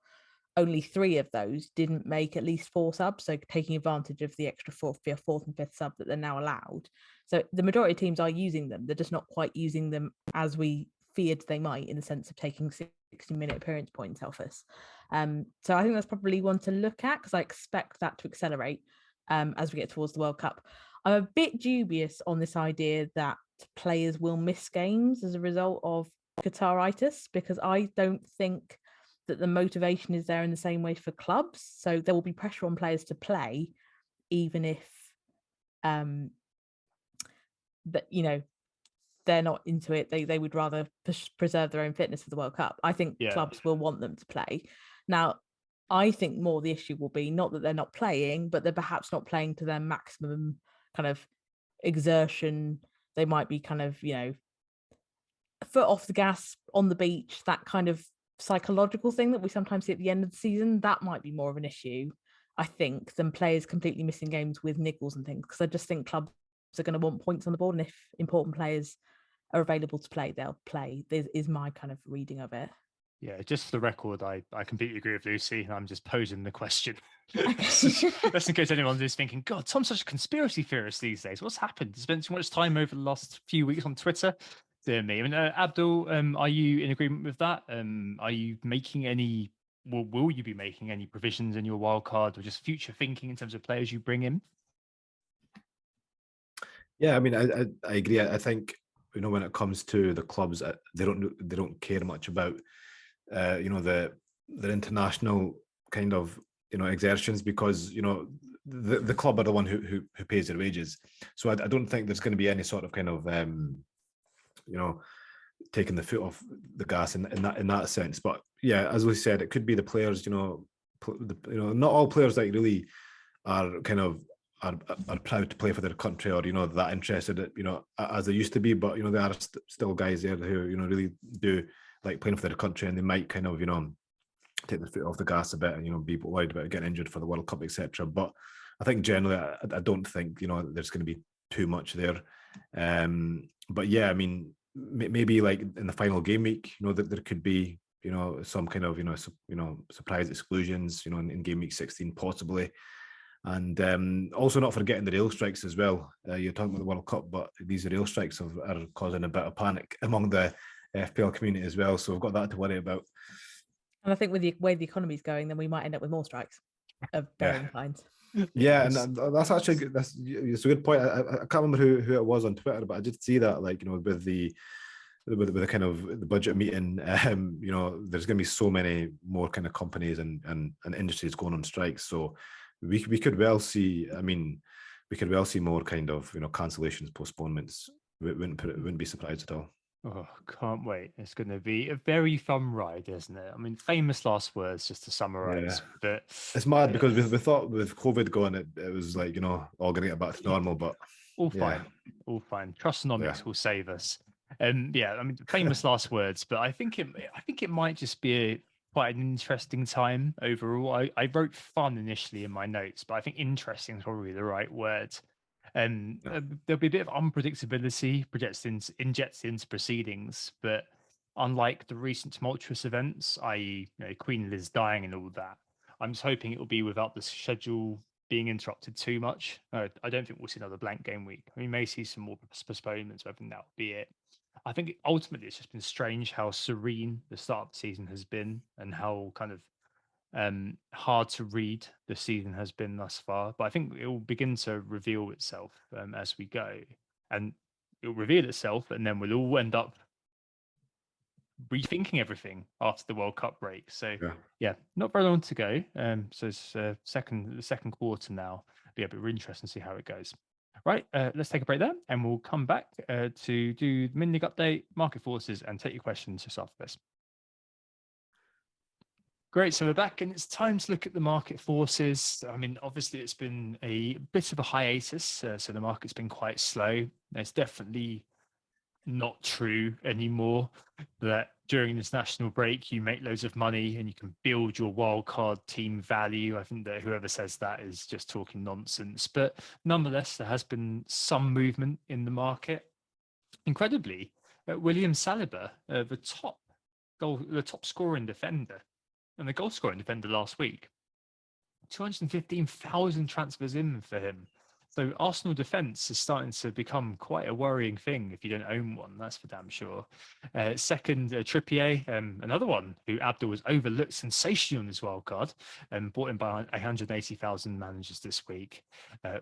only 3 of those didn't make at least 4 subs. So taking advantage of the extra fourth and 5th sub that they're now allowed. So the majority of teams are using them. They're just not quite using them as we feared they might, in the sense of taking 60-minute appearance points off us. So I think that's probably one to look at, because I expect that to accelerate as we get towards the World Cup. I'm a bit dubious on this idea that players will miss games as a result of Qataritis, because I don't think that the motivation is there in the same way for clubs. So there will be pressure on players to play, even if that, you know, they're not into it. They would rather preserve their own fitness for the World Cup. I think clubs will want them to play. Now, I think more the issue will be not that they're not playing, but they're perhaps not playing to their maximum kind of exertion. They might be kind of, you know, foot off the gas on the beach, that kind of psychological thing that we sometimes see at the end of the season. That might be more of an issue, I think, than players completely missing games with niggles and things, because I just think clubs are going to want points on the board, and if important players are available to play, they'll play. This is my kind of reading of it. Yeah, just for the record, I completely agree with Lucy. I'm just posing the question. Okay. Just in case anyone is thinking, God, Tom's such a conspiracy theorist these days. What's happened? He spent too much time over the last few weeks on Twitter. Dear me. I mean, Abdul, are you in agreement with that? Are you making any, will you be making any provisions in your wild card, or just future thinking in terms of players you bring in? Yeah, I mean, I agree. I think, you know, when it comes to the clubs, they don't care much about you know, the international kind of, you know, exertions, because, you know, the club are the one who pays their wages. So I don't think there's going to be any sort of kind of you know, taking the foot off the gas in that sense. But yeah, as we said, it could be the players. You know, not all players that really are kind of are proud to play for their country, or, you know, that interested, you know, as they used to be. But, you know, there are still guys there who, you know, really do like playing for their country, and they might kind of, you know, take the foot off the gas a bit, and, you know, be worried about getting injured for the World Cup, etc. But I think generally, I don't think, you know, there's going to be too much there. But yeah, I mean, maybe like in the final game week, you know, that there could be, you know, some kind of, you know, surprise exclusions, you know, in game week 16 possibly. And also not forgetting the rail strikes as well. You're talking about the World Cup, but these rail strikes are causing a bit of panic among the FPL community as well. So we've got that to worry about. And I think with the way the economy's going, then we might end up with more strikes of varying kinds. Yeah, and that's actually it's a good point. I can't remember who it was on Twitter, but I did see that, like, you know, with the kind of the budget meeting, you know, there's going to be so many more kind of companies and industries going on strikes. So we could well see. I mean, we could well see more kind of, you know, cancellations, postponements. Wouldn't be surprised at all. Oh, can't wait. It's going to be a very fun ride, isn't it? I mean, famous last words, just to summarize. Yeah. But it's mad because we thought with COVID going, it was like, you know, all going to get back to normal, but all fine. Trustonomics will save us. Yeah, I mean, famous last words, but I think it might just be quite an interesting time overall. I wrote fun initially in my notes, but I think interesting is probably the right word. There'll be a bit of unpredictability injected into proceedings, but unlike the recent tumultuous events, i.e., you know, Queen Liz dying and all that, I'm just hoping it will be without the schedule being interrupted too much. I don't think we'll see another blank game week. We may see some more postponements, but I think that'll be it. I think ultimately it's just been strange how serene the start of the season has been, and how kind of hard to read the season has been thus far. But I think it will begin to reveal itself as we go, and it will reveal itself, and then we'll all end up rethinking everything after the World Cup break. So yeah, not very long to go. So it's the second quarter now. But yeah, but we're interested to see how it goes. Right, let's take a break there, and we'll come back to do the mini league update, market forces, and take your questions just after this. Great, so we're back, and it's time to look at the market forces. I mean, obviously, it's been a bit of a hiatus, so the market's been quite slow. It's definitely not true anymore that during this national break you make loads of money and you can build your wildcard team value. I think that whoever says that is just talking nonsense. But nonetheless, there has been some movement in the market. Incredibly, William Saliba, the top scoring defender and the goal scoring defender last week, 215,000 transfers in for him. So Arsenal defence is starting to become quite a worrying thing if you don't own one. That's for damn sure. Second, Trippier, another one who Abdul was overlooked sensationally on his wild card, bought in by 180,000 managers this week.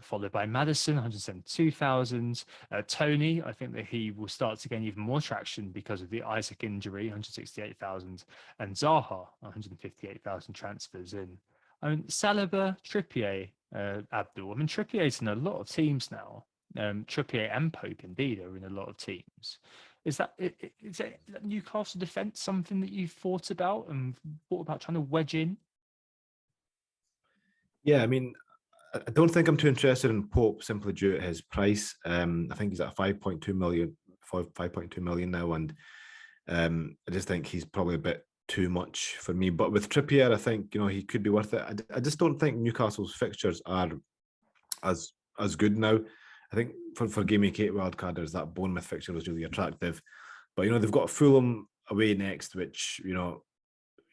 Followed by Maddison, 172,000. Tony, I think that he will start to gain even more traction because of the Isaac injury, 168,000, and Zaha, 158,000 transfers in. I mean, Saliba, Trippier, Abdul. I mean, Trippier's in a lot of teams now. Trippier and Pope, indeed, are in a lot of teams. Is that Newcastle defence something that you've thought about and thought about trying to wedge in? Yeah, I mean, I don't think I'm too interested in Pope simply due to his price. I think he's at 5.2 million now, and I just think he's probably a bit too much for me. But with Trippier, I think he could be worth it. I just don't think Newcastle's fixtures are as good now. I think for Game Week 8 wildcarders, that Bournemouth fixture was really attractive. But they've got Fulham away next, which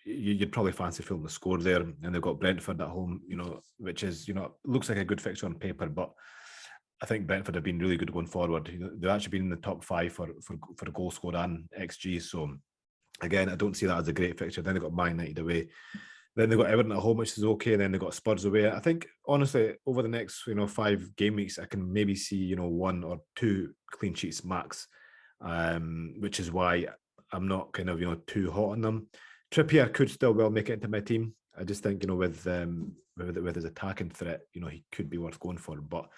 you'd probably fancy Fulham to score there, and they've got Brentford at home, which is looks like a good fixture on paper, but I think Brentford have been really good going forward. They've actually been in the top 5 for goal scored and XG. So again, I don't see that as a great fixture. Then they've got Man United away. Then they've got Everton at home, which is okay. And then they've got Spurs away. I think, honestly, over the next 5 game weeks, I can maybe see 1 or 2 clean sheets max, which is why I'm not kind of too hot on them. Trippier could still well make it into my team. I just think with his attacking threat, he could be worth going for. But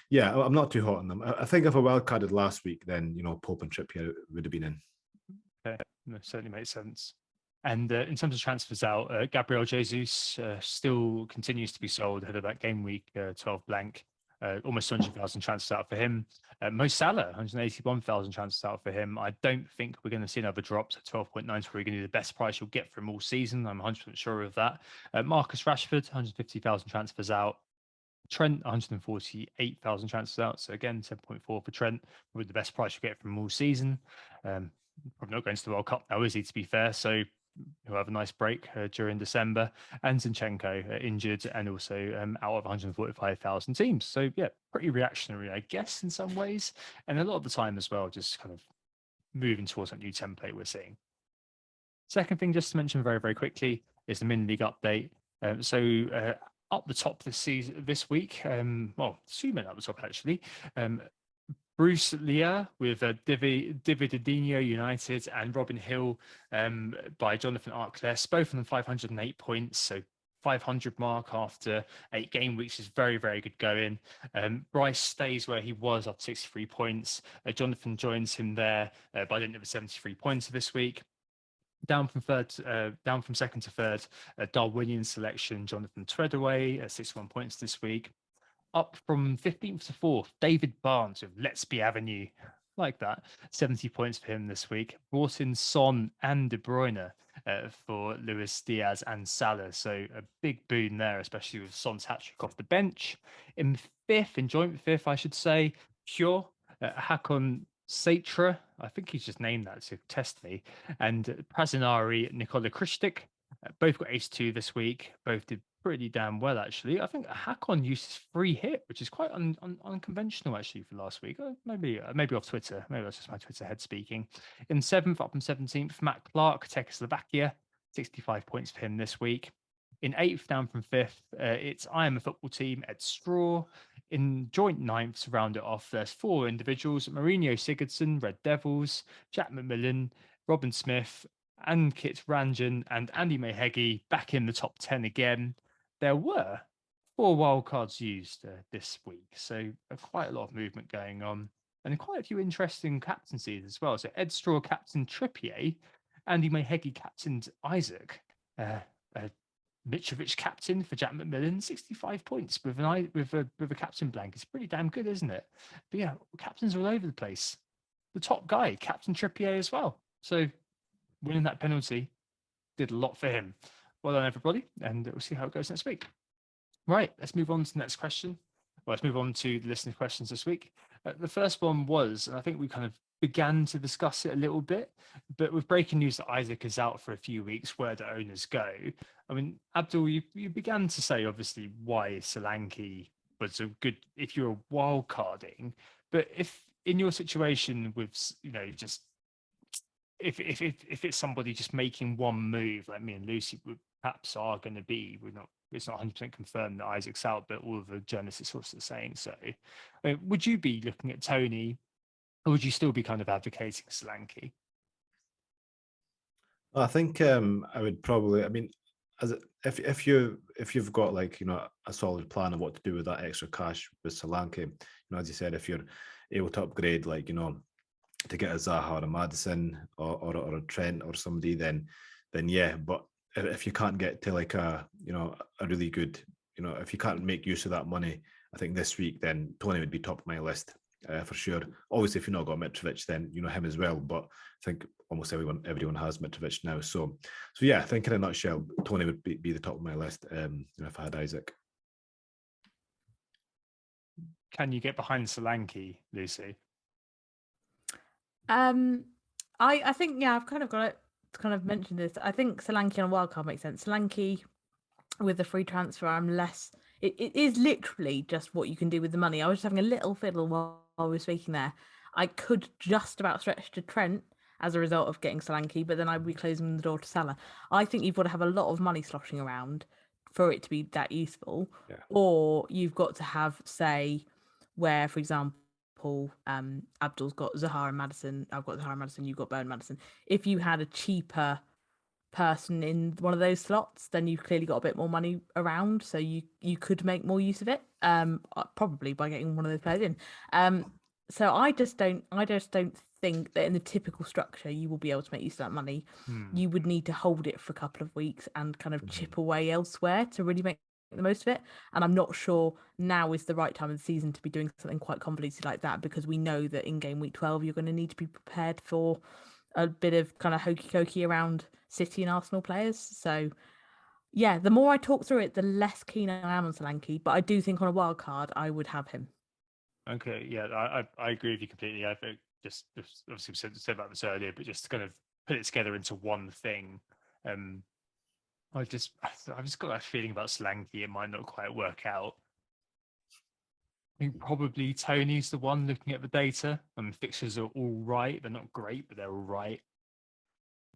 yeah, I'm not too hot on them. I think if I wildcarded last week, then Pope and Trippier would have been in. Okay, that certainly makes sense. And in terms of transfers out, Gabriel Jesus still continues to be sold ahead of that game week 12 blank. Almost 200,000 transfers out for him. Mo Salah, 181,000 transfers out for him. I don't think we're going to see another drop to 12.9. So we're going to do the best price you'll get from all season. I'm 100% sure of that. Marcus Rashford, 150,000 transfers out. Trent, 148,000 transfers out. So again, 7.4 for Trent, with the best price you get from all season. Probably not going to the World Cup now, is he, to be fair? So he'll have a nice break during December. And Zinchenko injured and also out of 145,000 teams. So yeah, pretty reactionary, I guess, in some ways. And a lot of the time as well, just kind of moving towards that new template we're seeing. Second thing, just to mention very, very quickly, is the mini league update. Up the top this week, well, 2 men up the top actually. Bruce Leah with Dividendino United and Robin Hill by Jonathan Arkless, both on the 508 points. So 500 mark after 8 game weeks is very, very good going. Bryce stays where he was up 63 points. Jonathan joins him there by the end of 73 points this week. Down from second to third, Darwinian selection, Jonathan Treadaway, 61 points this week. Up from 15th to 4th, David Barnes with Let's Be Avenue. Like that. 70 points for him this week. Brought in Son and De Bruyne for Luis Diaz and Salah. So a big boon there, especially with Son's hat-trick off the bench. In joint fifth, I should say, Pure, Hakon Satra, I think he's just named that to test me, and Prazinari, Nikola Kristic, both got ace 2 this week. Both did pretty damn well, actually. I think Hakon used his free hit, which is quite unconventional, actually, for last week. Maybe off Twitter. Maybe that's just my Twitter head speaking. In 7th, up from 17th, Matt Clark, Czechoslovakia, 65 points for him this week. In 8th, down from 5th, it's I Am a Football Team, Ed Straw. In joint 9th, to round it off, there's 4 individuals: Mourinho Sigurdsson, Red Devils, Jack McMillan, Robin Smith, and Kit Ranjan, and Andy Mayhegi back in the top 10 again. There were 4 wildcards used this week, so quite a lot of movement going on, and quite a few interesting captaincies as well. So Ed Straw captain Trippier, Andy Mayhegi captained Isaac, Mitrovic captain for Jack McMillan, 65 points with a captain blank. It's pretty damn good, isn't it? But yeah, captains are all over the place. The top guy, Captain Trippier as well. So winning that penalty did a lot for him. Well done, everybody, and we'll see how it goes next week. Right, let's move on to the next question. Well, let's move on to the listener questions this week. The first one was, and I think we kind of began to discuss it a little bit, but with breaking news that Isaac is out for a few weeks, where do owners go? I mean, Abdul, you began to say, obviously, why Solanke was a good if you're wild carding. But if in your situation with just if it's somebody just making one move like me and Lucy perhaps are going to be, it's not 100% confirmed that Isaac's out, but all of the journalists sources are saying so. Would you be looking at Tony, or would you still be kind of advocating Solanke? I think I would probably. I mean, if you've got like a solid plan of what to do with that extra cash with Solanke, as you said, if you're able to upgrade like to get a Zaha or a Maddison or a Trent or somebody, then yeah. But if you can't get to like a really good, if you can't make use of that money, I think this week then Tony would be top of my list for sure. Obviously, if you've not got Mitrovic, then him as well. But I think almost everyone has Mitrovic now. So yeah, I think in a nutshell, Tony would be the top of my list if I had Isaac. Can you get behind Solanke, Lucy? I think I've kind of got to kind of mention this. I think Solanke on a wildcard makes sense. Solanke with the free transfer, I'm less. It is literally just what you can do with the money. I was just having a little fiddle while we were speaking there. I could just about stretch to Trent as a result of getting Solanke, but then I'd be closing the door to Salah. I think you've got to have a lot of money sloshing around for it to be that useful. Yeah. Or you've got to have, say, where, for example, Abdul's got Zaha and Maddison. I've got Zaha and Maddison. You've got Bowen Maddison. If you had a cheaper person in one of those slots, then you've clearly got a bit more money around, so you could make more use of it. Probably by getting one of those players in. So I just don't think that in the typical structure you will be able to make use of that money. You would need to hold it for a couple of weeks and kind of chip away elsewhere to really make the most of it. And I'm not sure now is the right time of the season to be doing something quite convoluted like that, because we know that in game week 12 you're going to need to be prepared for a bit of kind of hokey cokey around City and Arsenal players. So yeah, the more I talk through it, the less keen I am on Solanke, but I do think on a wild card I would have him. Okay, yeah, I agree with you completely. I think just obviously we said about this earlier, but just to kind of put it together into one thing. I've just got that feeling about Solanke, it might not quite work out. I think probably Tony's the one looking at the data. Fixtures are all right. They're not great, but they're all right.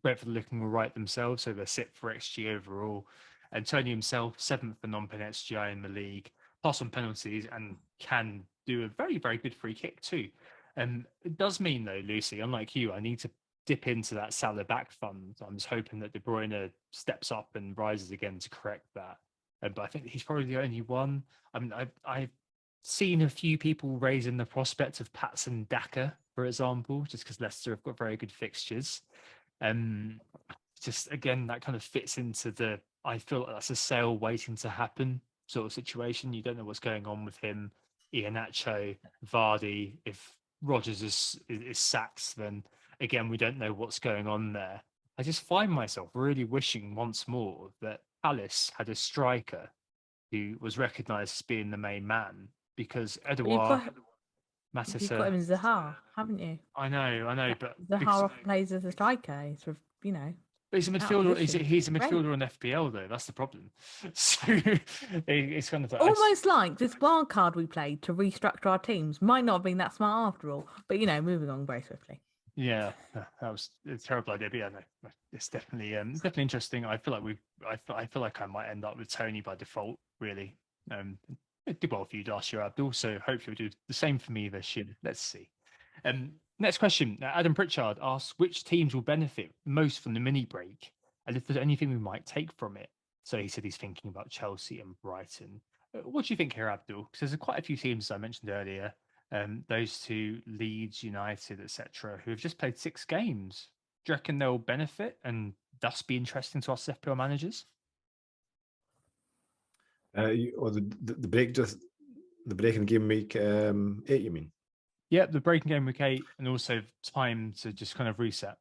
Brentford looking all right themselves, so they're sit for XG overall. And Tony himself, 7th for non-pen XGI in the league, plus on penalties, and can do a very, very good free kick too. It does mean, though, Lucy, unlike you, I need to dip into that Salah back fund. I'm just hoping that De Bruyne steps up and rises again to correct that. But I think he's probably the only one. I mean, I've seen a few people raising the prospect of Patson Daka, for example, just because Leicester have got very good fixtures. Just again, that kind of fits into the I feel like that's a sale waiting to happen sort of situation. You don't know what's going on with him, Iheanacho, Vardy. If Rodgers is sacked, then again we don't know what's going on there. I just find myself really wishing once more that Palace had a striker who was recognised as being the main man, because Edouard Matissa. You've got him in Zaha, haven't you? I know, but Zaha often plays as a striker. He's sort of, But he's a midfielder. He's a midfielder on FPL though. That's the problem. So it's kind of like, almost like this wild card we played to restructure our teams might not have been that smart after all. But moving on very swiftly. Yeah, that was a terrible idea. But yeah, no, it's definitely interesting. I feel like I might end up with Tony by default. Really, it did well for you last year, Abdul. So hopefully we do the same for me this year. Let's see. Next question. Adam Pritchard asks, which teams will benefit most from the mini break, and if there's anything we might take from it. So he said he's thinking about Chelsea and Brighton. What do you think here, Abdul? Because there's quite a few teams I mentioned earlier. Those two, Leeds United, etc., who have just played 6 games. Do you reckon they'll benefit and thus be interesting to us FPL managers? Or the break in game week 8, you mean? Yeah, the breaking game week 8, and also time to just kind of reset.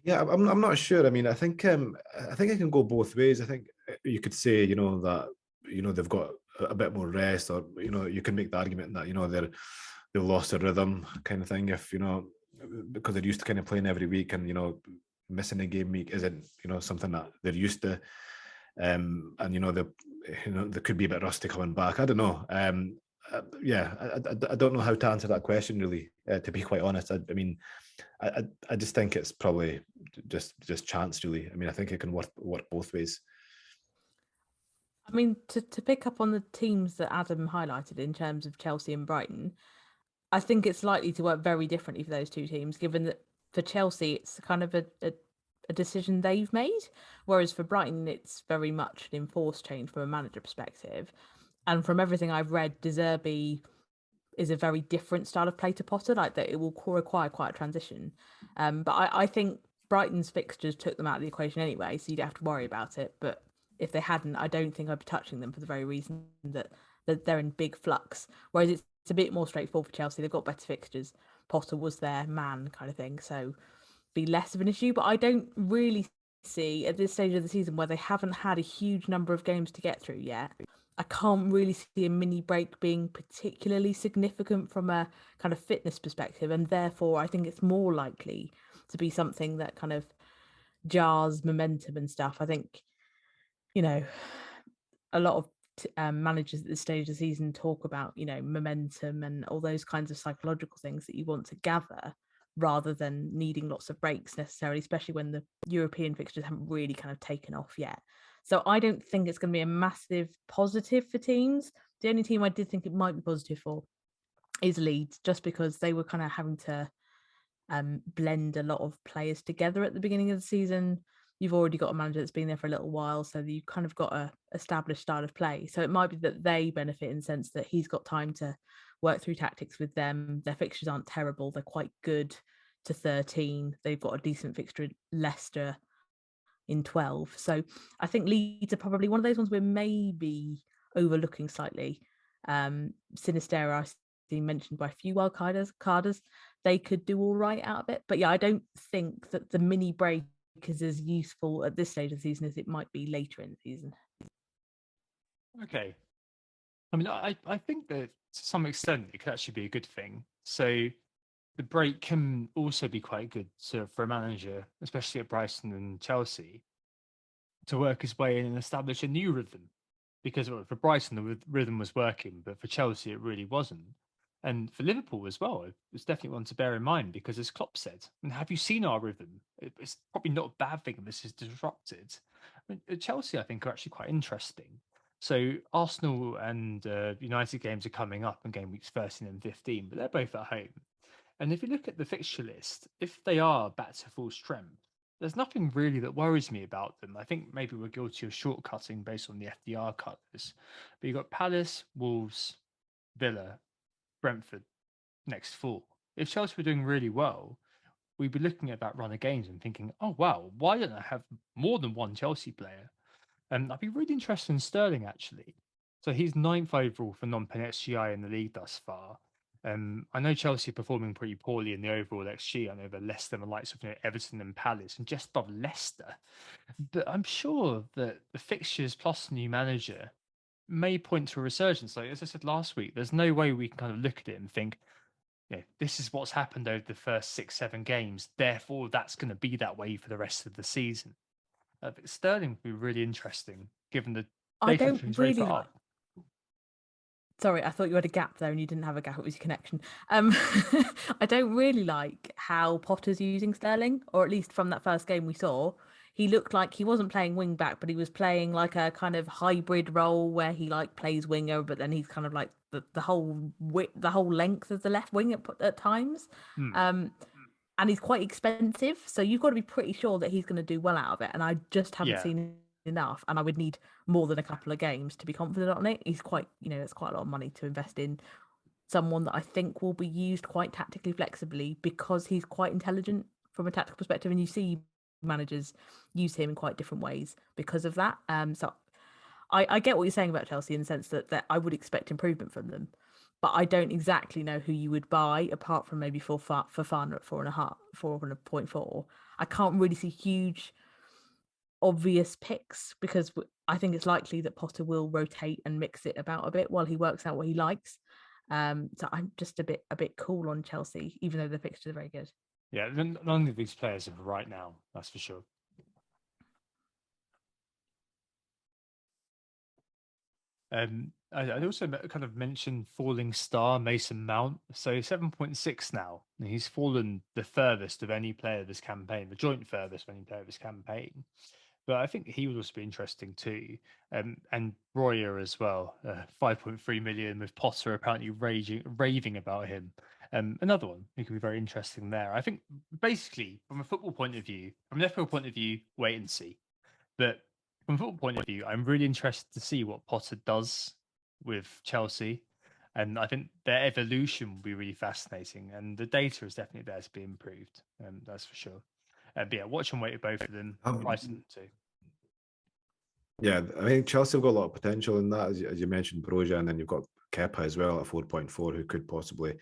Yeah, I'm not sure. I mean, I think it can go both ways. I think you could say, that they've got a bit more rest, or you can make the argument that they've lost their rhythm, kind of thing. If because they're used to kind of playing every week, and missing a game week isn't something that they're used to. And there could be a bit rusty coming back. I don't know. I don't know how to answer that question really. To be quite honest, I mean, I just think it's probably just chance really. I mean, I think it can work both ways. I mean, to pick up on the teams that Adam highlighted in terms of Chelsea and Brighton, I think it's likely to work very differently for those two teams, given that for Chelsea, it's kind of a decision they've made, whereas for Brighton, it's very much an enforced change from a manager perspective. And from everything I've read, De Zerbi is a very different style of play to Potter, like that it will require quite a transition. But I think Brighton's fixtures took them out of the equation anyway, so you don't have to worry about it. But if they hadn't, I don't think I'd be touching them for the very reason that they're in big flux. Whereas it's a bit more straightforward for Chelsea. They've got better fixtures. Potter was their man kind of thing, so be less of an issue. But I don't really see at this stage of the season where they haven't had a huge number of games to get through yet. I can't really see a mini break being particularly significant from a kind of fitness perspective, and therefore I think it's more likely to be something that kind of jars momentum and stuff. I think, a lot of managers at this stage of the season talk about, momentum and all those kinds of psychological things that you want to gather rather than needing lots of breaks necessarily, especially when the European fixtures haven't really kind of taken off yet. So I don't think it's going to be a massive positive for teams. The only team I did think it might be positive for is Leeds, just because they were kind of having to blend a lot of players together at the beginning of the season. You've already got a manager that's been there for a little while, so you've kind of got a established style of play. So it might be that they benefit in the sense that he's got time to work through tactics with them. Their fixtures aren't terrible. They're quite good to 13. They've got a decent fixture in Leicester in 12. So I think Leeds are probably one of those ones we're maybe overlooking slightly. Sinistera, I see mentioned by a few wildcarders. They could do all right out of it. But yeah, I don't think that the mini break is as useful at this stage of the season as it might be later in the season. Okay. I mean, I think that to some extent it could actually be a good thing. So the break can also be quite good for a manager, especially at Brighton and Chelsea, to work his way in and establish a new rhythm. Because for Brighton, the rhythm was working, but for Chelsea, it really wasn't. And for Liverpool as well, it's definitely one to bear in mind because, as Klopp said, and have you seen our rhythm? It's probably not a bad thing if this is disrupted. I mean, Chelsea, I think, are actually quite interesting. So Arsenal and United games are coming up in game weeks 13 and 15, but they're both at home. And if you look at the fixture list, if they are back to full strength, there's nothing really that worries me about them. I think maybe we're guilty of shortcutting based on the FDR cutters. But you've got Palace, Wolves, Villa, Brentford next 4. If Chelsea were doing really well, we'd be looking at that run of games and thinking, oh, wow, why don't I have more than one Chelsea player? And I'd be really interested in Sterling, actually. So he's 9th overall for non-pen XGI in the league thus far. I know Chelsea are performing pretty poorly in the overall XG. I know they're less than the likes of Everton and Palace and just above Leicester. But I'm sure that the fixtures plus new manager may point to a resurgence. Like as I said last week, there's no way we can kind of look at it and think, this is what's happened over the first 6-7 games. Therefore, that's going to be that way for the rest of the season. But Sterling would be really interesting, given the I don't really like. up. Sorry, I thought you had a gap there and you didn't have a gap. It was your connection. I don't really like how Potter's using Sterling, or at least from that first game we saw, he looked like he wasn't playing wing back, but he was playing like a kind of hybrid role where he like plays winger, but then he's kind of like the whole length of the left wing at times. And he's quite expensive, so you've got to be pretty sure that he's going to do well out of it. And I just haven't seen enough, and I would need more than a couple of games to be confident on it. He's quite, it's quite a lot of money to invest in someone that I think will be used quite tactically flexibly because he's quite intelligent from a tactical perspective, and you see managers use him in quite different ways because of that. So I get what you're saying about Chelsea in the sense that I would expect improvement from them, but I don't exactly know who you would buy apart from maybe for fun at 4.4. I can't really see huge obvious picks because I think it's likely that Potter will rotate and mix it about a bit while he works out what he likes. So I'm just a bit cool on Chelsea, even though the fixtures are very good. Yeah, none of these players are right now, that's for sure. I'd also kind of mentioned falling star Mason Mount. So 7.6 now. And he's fallen the furthest of any player of this campaign, the joint furthest of any player of this campaign. But I think he would also be interesting too. And Royer as well, 5.3 million with Potter apparently raving about him. Another one who could be very interesting there. I think basically from a football point of view, from an FPL point of view, wait and see. But from a football point of view, I'm really interested to see what Potter does with Chelsea. And I think their evolution will be really fascinating. And the data is definitely there to be improved. That's for sure. But yeah, watch and wait with both of them. Brighton too. Yeah, I think Chelsea have got a lot of potential in that, as you mentioned, Broja, and then you've got Kepa as well at 4.4, who could possibly,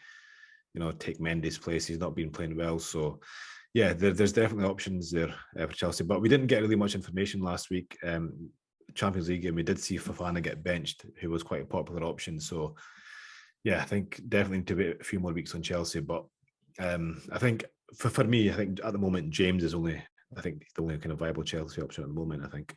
take Mendy's place. He's not been playing well, so yeah, there's definitely options there for Chelsea. But we didn't get really much information last week. Champions League game, we did see Fofana get benched, who was quite a popular option. So yeah, I think definitely need to wait a few more weeks on Chelsea. But I think for me, I think at the moment James is the only kind of viable Chelsea option at the moment. I think.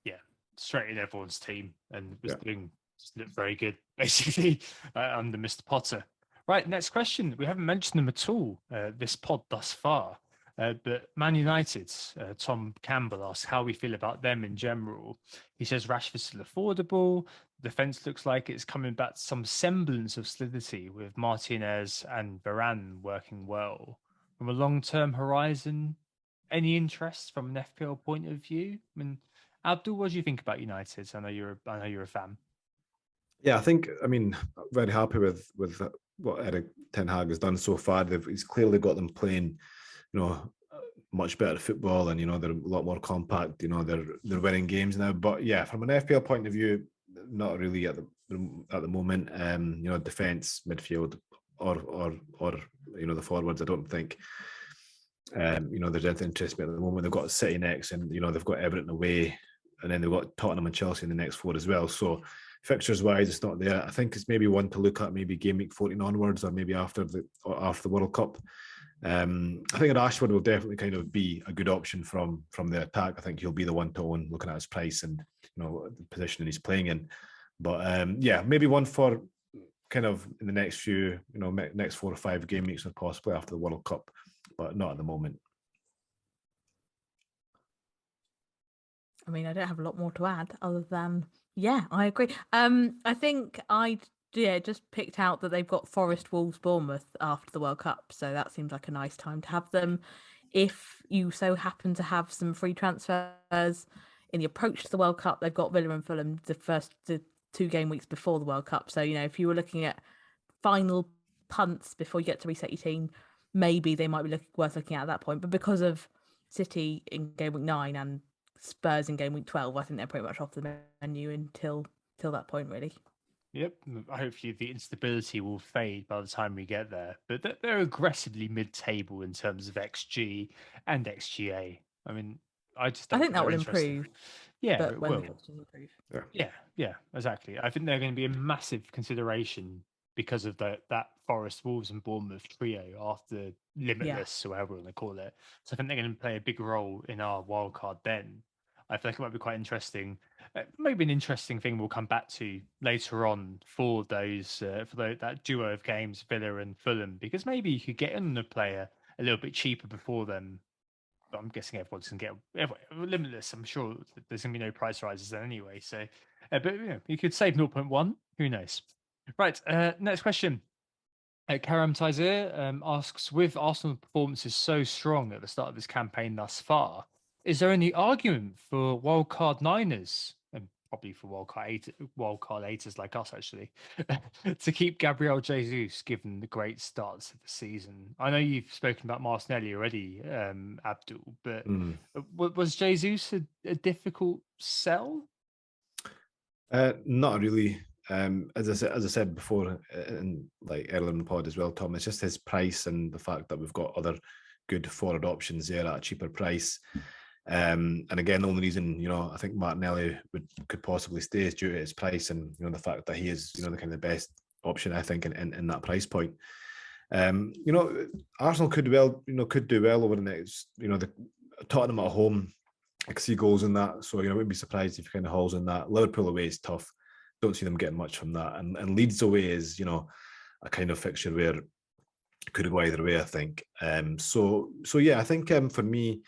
Yeah, straight in everyone's team and was doing just looked very good basically under Mr. Potter. Right, next question. We haven't mentioned them at all this pod thus far, but Man United's Tom Campbell asks how we feel about them in general. He says Rashford's still affordable. The defence looks like it's coming back to some semblance of solidity with Martinez and Varane working well. From a long-term horizon, any interest from an FPL point of view? I mean, Abdul, what do you think about United? I know you're a fan. Yeah, I'm very happy with what Eric Ten Hag has done so far. He's clearly got them playing, much better football, and they're a lot more compact. They're winning games now. But yeah, from an FPL point of view, not really at the moment. Defense, midfield, or the forwards. I don't think there's anything interesting at the moment. They've got City next, and they've got Everton away, and then they've got Tottenham and Chelsea in the next 4 as well. So fixtures wise, it's not there. I think it's maybe one to look at, maybe game week 14 onwards, or maybe after the World Cup. I think Rashford will definitely kind of be a good option from the attack. I think he'll be the one to own, looking at his price and the position he's playing in. But maybe one for kind of in the next few, next 4 or 5 game weeks, or possibly after the World Cup, but not at the moment. I mean, I don't have a lot more to add other than, yeah, I agree. I think just picked out that they've got Forest, Wolves, Bournemouth after the World Cup. So that seems like a nice time to have them. If you so happen to have some free transfers in the approach to the World Cup, they've got Villa and Fulham the 2 game weeks before the World Cup. So, if you were looking at final punts before you get to reset your team, maybe they might be worth looking at that point. But because of City in game week 9 and Spurs in game week 12, I think they're pretty much off the menu until that point, really. Yep. Hopefully the instability will fade by the time we get there. But they're aggressively mid-table in terms of XG and XGA. I mean, I think that will improve. Yeah, it will. Improve. Yeah, exactly. I think they're going to be a massive consideration because of that Forest, Wolves and Bournemouth trio after Limitless, or however we want to call it. So I think they're going to play a big role in our wildcard then. I feel like it might be quite interesting. Maybe an interesting thing we'll come back to later on for that duo of games, Villa and Fulham, because maybe you could get in the player a little bit cheaper before them. But I'm guessing everyone's going to get Limitless. I'm sure there's going to be no price rises then anyway. So, but you could save 0.1. Who knows? Right. Next question. Karam Taizir asks, with Arsenal performances so strong at the start of this campaign thus far, is there any argument for wildcard niners, and probably for wildcard eighters like us actually, to keep Gabriel Jesus given the great starts of the season? I know you've spoken about Martinelli already, Abdul, but was Jesus a difficult sell? Not really. As I said before, and like earlier in the pod as well, Tom, it's just his price and the fact that we've got other good forward options there at a cheaper price. And again, the only reason I think Martinelli could possibly stay is due to his price, and the fact that he is the kind of the best option, I think, in that price point. Arsenal could do well over the next, the Tottenham at home, I could see goals in that, so I wouldn't be surprised if he kind of hauls in that. Liverpool away is tough. don't see them getting much from that. And Leeds away is, you know, a kind of fixture where it could go either way, I think. So yeah, I think for me,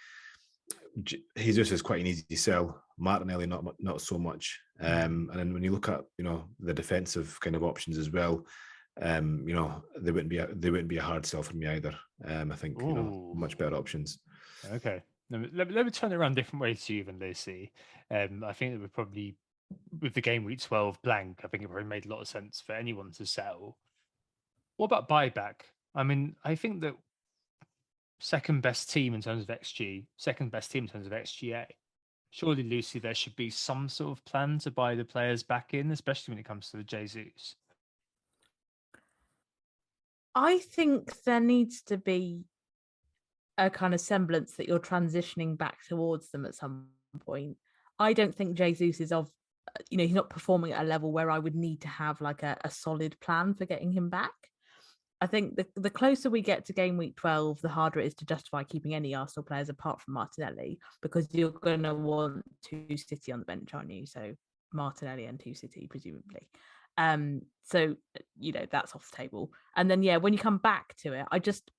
Jesus is quite an easy sell. Martinelli not so much. And then when you look at, you know, the defensive kind of options as well, you know, they wouldn't be a hard sell for me either. I think you know, much better options. Okay, let me turn it around a different way to you even, Lucy. I think that we're probably, with the game week 12 blank, I think it probably made a lot of sense for anyone to sell. What about buyback? I mean, I think that second best team in terms of XG, second best team in terms of XGA. Surely, Lucy, there should be some sort of plan to buy the players back in, especially when it comes to the Jesus. I think there needs to be a kind of semblance that you're transitioning back towards them at some point. I don't think Jesus is he's not performing at a level where I would need to have like a solid plan for getting him back. I think the closer we get to game week 12, the harder it is to justify keeping any Arsenal players apart from Martinelli, because you're going to want 2 City on the bench, aren't you? So Martinelli and 2 City, presumably. So, you know, that's off the table. And then, yeah, when you come back to it, I just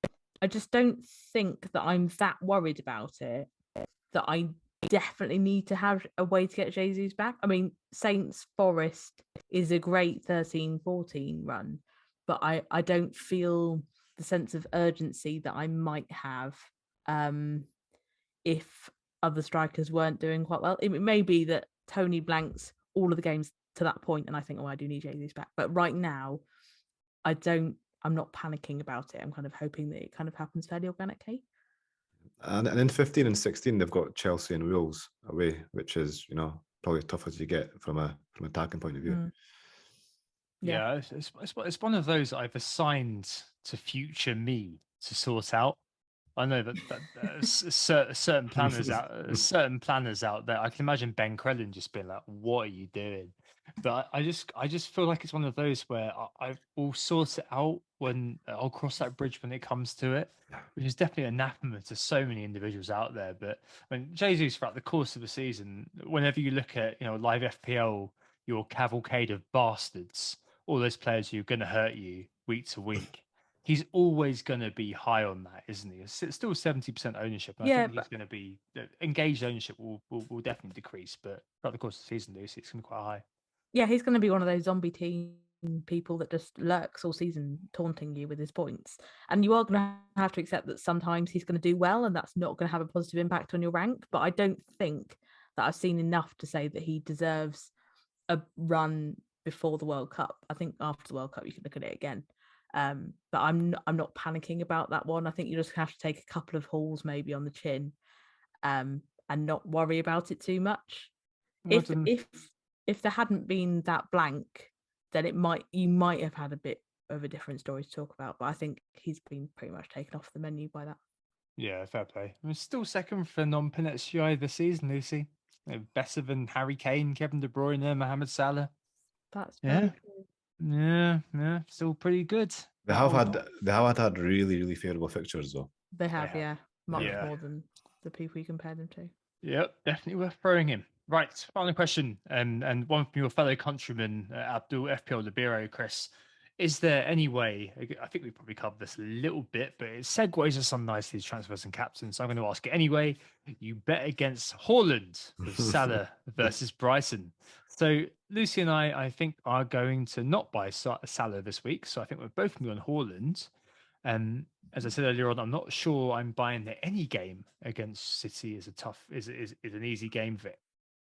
don't think that I'm that worried about it, that I definitely need to have a way to get Jesus back. I mean, Saints Forest is a great 13-14 run, but I don't feel the sense of urgency that I might have if other strikers weren't doing quite well. It may be that Tony blanks all of the games to that point and I think, oh, I do need Jesus back. But right now, I'm not panicking about it. I'm kind of hoping that it kind of happens fairly organically. And in 15 and 16, they've got Chelsea and Wolves away, which is, you know, probably tough as you get from an attacking point of view. Yeah, it's one of those I've assigned to future me to sort out. I know that certain planners out there. I can imagine Ben Crellin just being like, "What are you doing?" But I just feel like it's one of those where I will sort it out when I'll cross that bridge when it comes to it, which is definitely anathema to so many individuals out there. But I mean, Jesus, throughout the course of the season, whenever you look at, you know, live FPL, your cavalcade of bastards, all those players who are going to hurt you week to week, he's always going to be high on that, isn't he? It's still 70% ownership. And I think he's going to be engaged ownership will definitely decrease, but throughout the course of the season, Lucy, it's going to be quite high. Yeah, he's going to be one of those zombie team people that just lurks all season, taunting you with his points. And you are going to have to accept that sometimes he's going to do well, and that's not going to have a positive impact on your rank. But I don't think that I've seen enough to say that he deserves a run before the World Cup. I think after the World Cup, you can look at it again. But I'm not panicking about that one. I think you just have to take a couple of hauls maybe on the chin, and not worry about it too much. If there hadn't been that blank, then you might have had a bit of a different story to talk about. But I think he's been pretty much taken off the menu by that. Yeah, fair play. I'm still second for non-pin XGI this season, Lucy. Better than Harry Kane, Kevin De Bruyne, Mohamed Salah. That's very true. Yeah, still pretty good. They have had really, really favourable fixtures though. They have, much more than the people you compare them to. Yep, definitely worth throwing in. Right, final question, and one from your fellow countryman, Abdul, FPL Libero, Chris. Is there any way, I think we probably covered this a little bit, but it segues us on nicely to transfers and captains, so I'm going to ask it anyway. You bet against Haaland with Salah versus Brighton. So Lucy and I think, are going to not buy Salah this week, so I think we're both going to be on Haaland. As I said earlier on, I'm not sure I'm buying that any game against City is an easy game for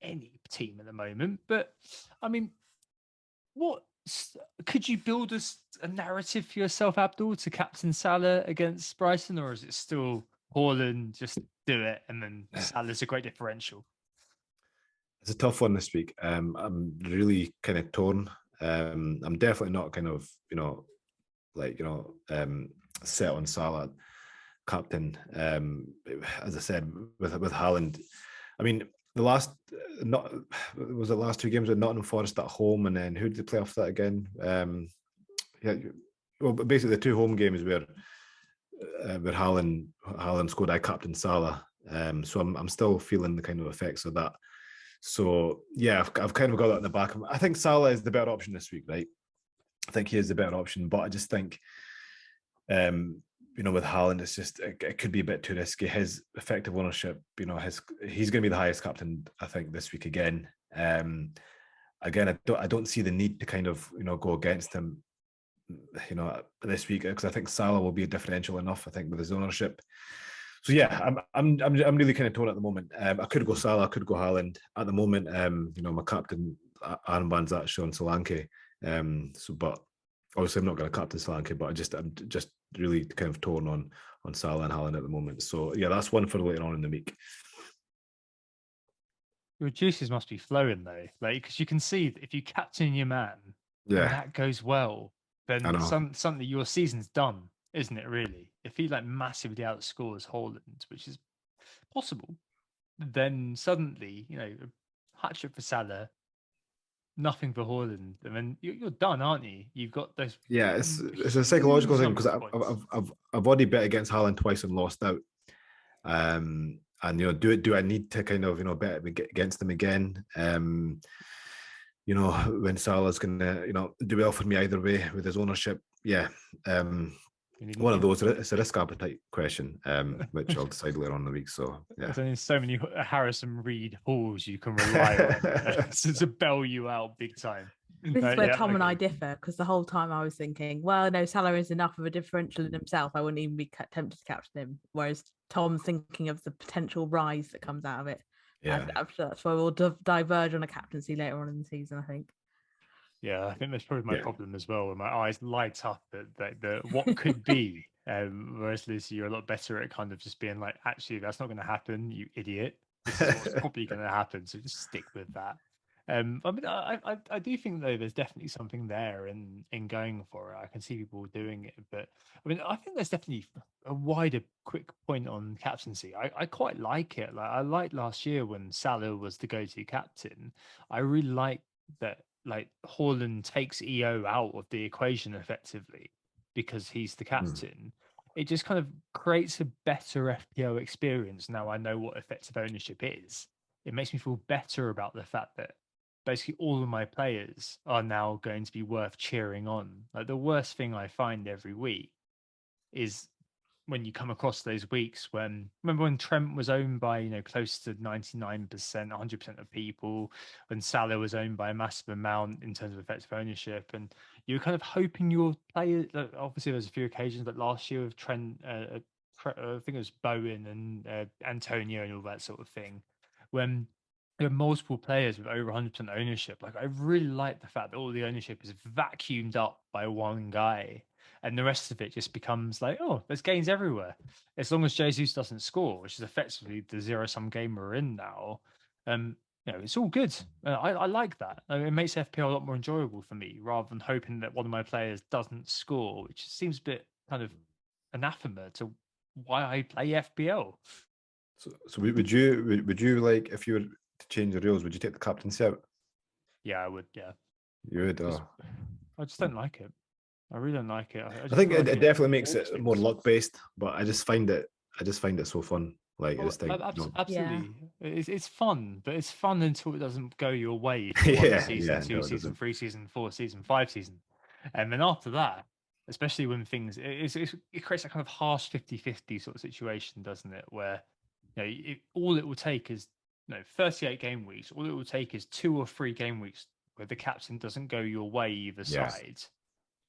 any team at the moment. But I mean, what could you build a narrative for yourself, Abdul, to captain Salah against Brighton, or is it still Haaland, just do it, and then Salah's a great differential? It's a tough one this week. I'm really kind of torn. I'm definitely not kind of, set on Salah captain. As I said, with Haaland, I mean, the last 2 games with Nottingham Forest at home, and then who did they play off that again? Basically the 2 home games where Haaland scored, I captained Salah. So I'm still feeling the kind of effects of that. So yeah, I've kind of got that in the back of. I think Salah is the better option this week, right? I think he is the better option, but I just think, with Haaland, it's just it could be a bit too risky. His effective ownership, he's going to be the highest captain, I think, this week again. Again, I don't see the need to kind of go against him, this week, because I think Salah will be a differential enough, I think, with his ownership. So yeah, I'm really kind of torn at the moment. I could go Salah, I could go Haaland. At the moment, my captain armband's actually on Solanke. But obviously I'm not going to captain Solanke, but I'm just really kind of torn on Salah and Haaland at the moment. So yeah, that's one for later on in the week. Your juices must be flowing though, like, because you can see if you captain your man, and Yeah, that goes well, I then know. something your season's done, isn't it? Really, if he like massively outscores Holland, which is possible, then suddenly hat trick for Salah, nothing for Holland, and then you're done, aren't you? You've got those Yeah, it's a huge psychological thing because numbers of points. I've already bet against Haaland twice and lost out. And do I need to kind of bet against them again? When Salah's gonna do well for me either way with his ownership. Yeah. One of those. It's a risk appetite question, which I'll decide later on in the week. So yeah. There's only so many Harrison Reed halls you can rely on to bail you out big time. This is where Tom and I differ, because the whole time I was thinking, well, no, Salah is enough of a differential in himself. I wouldn't even be tempted to captain him. Whereas Tom's thinking of the potential rise that comes out of it. Yeah. That's why we'll diverge on a captaincy later on in the season, I think. Yeah, I think that's probably my problem as well, where my eyes light up at the what could be. Whereas Lucy, you're a lot better at kind of just being like, actually, that's not going to happen, you idiot. This is what's probably going to happen, so just stick with that. I mean, I do think though there's definitely something there in going for it. I can see people doing it, but I mean, I think there's definitely a wider, quick point on captaincy. I quite like it. Like I liked last year when Salah was the go-to captain. I really like that. Like Haaland takes EO out of the equation effectively because he's the captain. It just kind of creates a better FPL experience. Now I know what effective ownership is. It makes me feel better about the fact that basically all of my players are now going to be worth cheering on. Like the worst thing I find every week is when you come across those weeks when, remember when Trent was owned by close to 99%, 100% of people, when Salah was owned by a massive amount in terms of effective ownership, and you were kind of hoping your players, obviously there's a few occasions, but last year with Trent, I think it was Bowen and Antonio and all that sort of thing, when there are multiple players with over 100% ownership. Like I really like the fact that all the ownership is vacuumed up by one guy, and the rest of it just becomes like, oh, there's gains everywhere. As long as Jesus doesn't score, which is effectively the zero-sum game we're in now, it's all good. I like that. It makes FPL a lot more enjoyable for me, rather than hoping that one of my players doesn't score, which seems a bit kind of anathema to why I play FPL. So would you like, if you were to change the rules, would you take the captaincy out? Yeah, I would. Yeah, you would. I just don't like it. I really don't like it. I think it definitely makes it more luck based, but I just find it so fun. Like it's like, absolutely, it's fun, but it's fun until it doesn't go your way. Yeah, season, 2 season, 3 season, 4 season, 5 season, and then after that, especially when things it creates a kind of harsh 50-50 sort of situation, doesn't it? Where all it will take is 38 game weeks. All it will take is 2 or 3 game weeks where the captain doesn't go your way either side.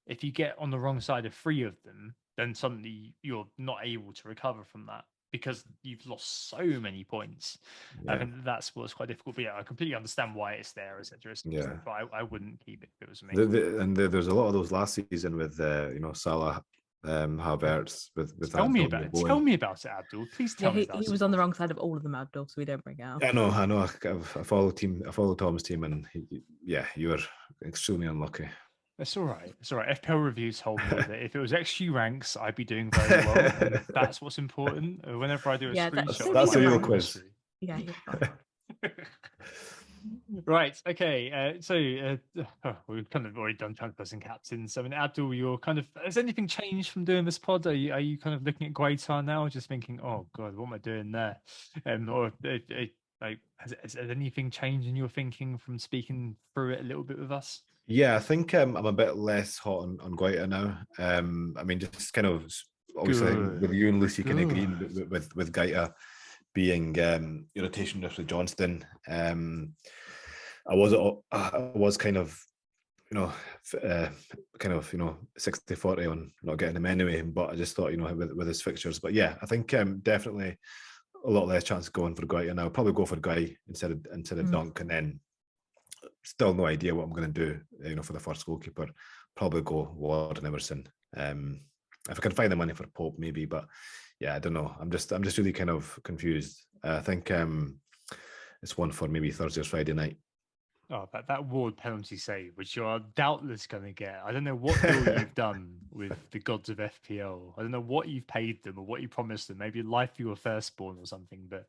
If you get on the wrong side of 3 of them, then suddenly you're not able to recover from that because you've lost so many points. I think that's what's quite difficult. But yeah, I completely understand why it's there, etc. Yeah, but I wouldn't keep it if it was me. There's a lot of those last season with Salah, Havertz, with tell me about it, Abdul. Please tell me. He was on the wrong side of all of them, Abdul, so we don't bring it out. I know. I follow Tom's team, and you were extremely unlucky. It's all right. FPL reviews hold me that if it was XG ranks, I'd be doing very well. And that's what's important. Whenever I do a screenshot, that's a real quiz. Yeah. Right. Okay. So we've kind of already done transfers and captains. So, I mean, Abdul, you're kind of. Has anything changed from doing this pod? Are you kind of looking at Guaita now, just thinking, oh God, what am I doing there? Or Like, has anything changed in your thinking from speaking through it a little bit with us? Yeah, I think I'm a bit less hot on Guaita now. I mean, just kind of obviously I think with Good. you and Lucy kind of agreeing Good. with Guaita being your rotation risk with Johnston. I was kind of kind of 60-40 on not getting him anyway, but I just thought with his fixtures. But yeah, I think definitely a lot less chance of going for Guaita now. I'll probably go for Guy instead of Dunk, and then still no idea what I'm going to do, for the first goalkeeper. Probably go Ward and Emerson. If I can find the money for Pope, maybe. But yeah, I don't know. I'm just really kind of confused. I think it's one for maybe Thursday or Friday night. Oh, that Ward penalty save, which you are doubtless going to get. I don't know what deal you've done with the gods of FPL. I don't know what you've paid them or what you promised them. Maybe life for your firstborn or something. But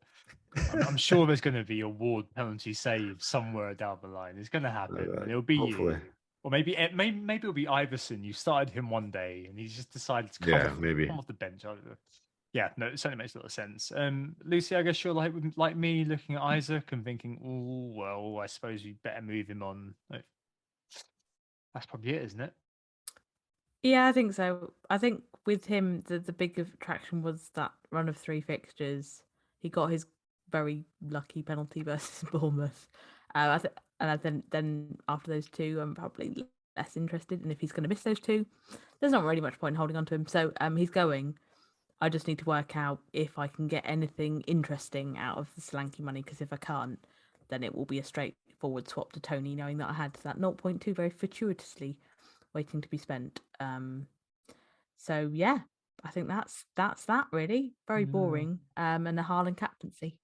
I'm sure there's going to be a Ward penalty save somewhere down the line. It's going to happen, and it'll be Hopefully. you. Or maybe it'll be Iverson. You started him one day, and he just decided to come off the bench. Yeah, no, it certainly makes a lot of sense. Lucy, I guess you're like me, looking at Isaac and thinking, oh well, I suppose you better move him on. That's probably it, isn't it? Yeah, I think so. I think with him, the big attraction was that run of 3 fixtures. He got his very lucky penalty versus Bournemouth. Then after those 2, I'm probably less interested. And if he's going to miss those 2, there's not really much point in holding on to him. So he's going. I just need to work out if I can get anything interesting out of the Solanke money, because if I can't, then it will be a straightforward swap to Tony, knowing that I had that 0.2 very fortuitously waiting to be spent. So yeah, I think that's that really. Very boring. And the Haaland captaincy.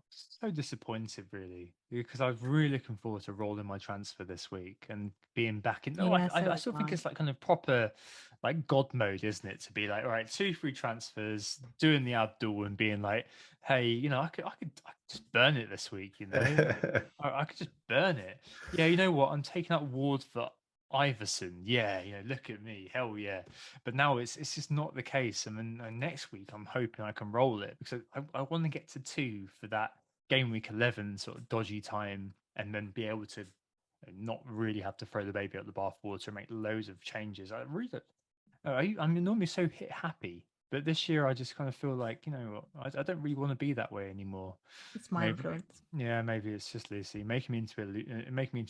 So disappointed, really, because I was really looking forward to rolling my transfer this week and being back in. Yeah, I still think it's like kind of proper, like God mode, isn't it? To be like, all right, 2 free transfers, doing the Abdul and being like, hey, I could just burn it this week. I could just burn it. Yeah, you know what? I'm taking out Ward for Iverson. Yeah, look at me, hell yeah. But now it's just not the case. And then next week, I'm hoping I can roll it because I want to get to 2 for that game week 11 sort of dodgy time, and then be able to not really have to throw the baby out the bathwater and make loads of changes. I really don't. I'm normally so hit happy, but this year I just kind of feel like I don't really want to be that way anymore. It's my influence. Yeah, maybe it's just Lucy making me into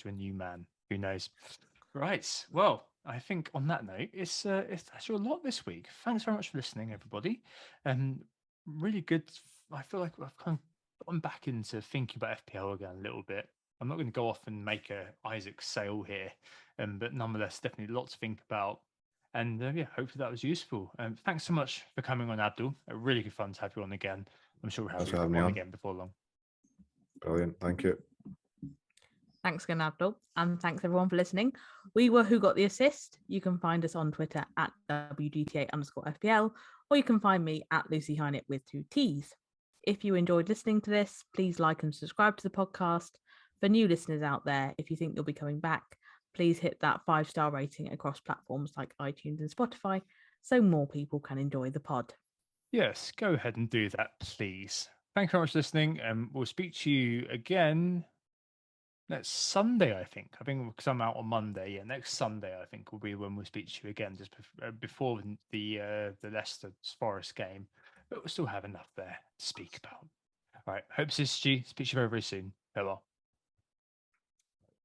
a new man. Who knows? Right. Well, I think on that note, it's that's your lot this week. Thanks very much for listening, everybody. Really good. I feel like I've kind of gotten back into thinking about FPL again a little bit. I'm not going to go off and make a Isaac sale here, but nonetheless, definitely a lot to think about. And yeah, hopefully that was useful. Thanks so much for coming on, Abdul. Really good fun to have you on again. I'm sure we'll have you on again before long. Brilliant. Thank you. Thanks again, Abdul. And thanks everyone for listening. We were Who Got the Assist. You can find us on Twitter at WGTA_FPL, or you can find me at Lucy Hynett with 2 T's. If you enjoyed listening to this, please like and subscribe to the podcast. For new listeners out there, if you think you'll be coming back, please hit that 5-star rating across platforms like iTunes and Spotify so more people can enjoy the pod. Yes, go ahead and do that, please. Thank you very much for listening, and we'll speak to you again next Sunday, I think. Because I'm out on Monday. Yeah, next Sunday, I think, will be when we'll speak to you again, just before the Leicester Forest game. But we'll still have enough there to speak about. All right, hope to see you. Speak to you very, very soon. Farewell.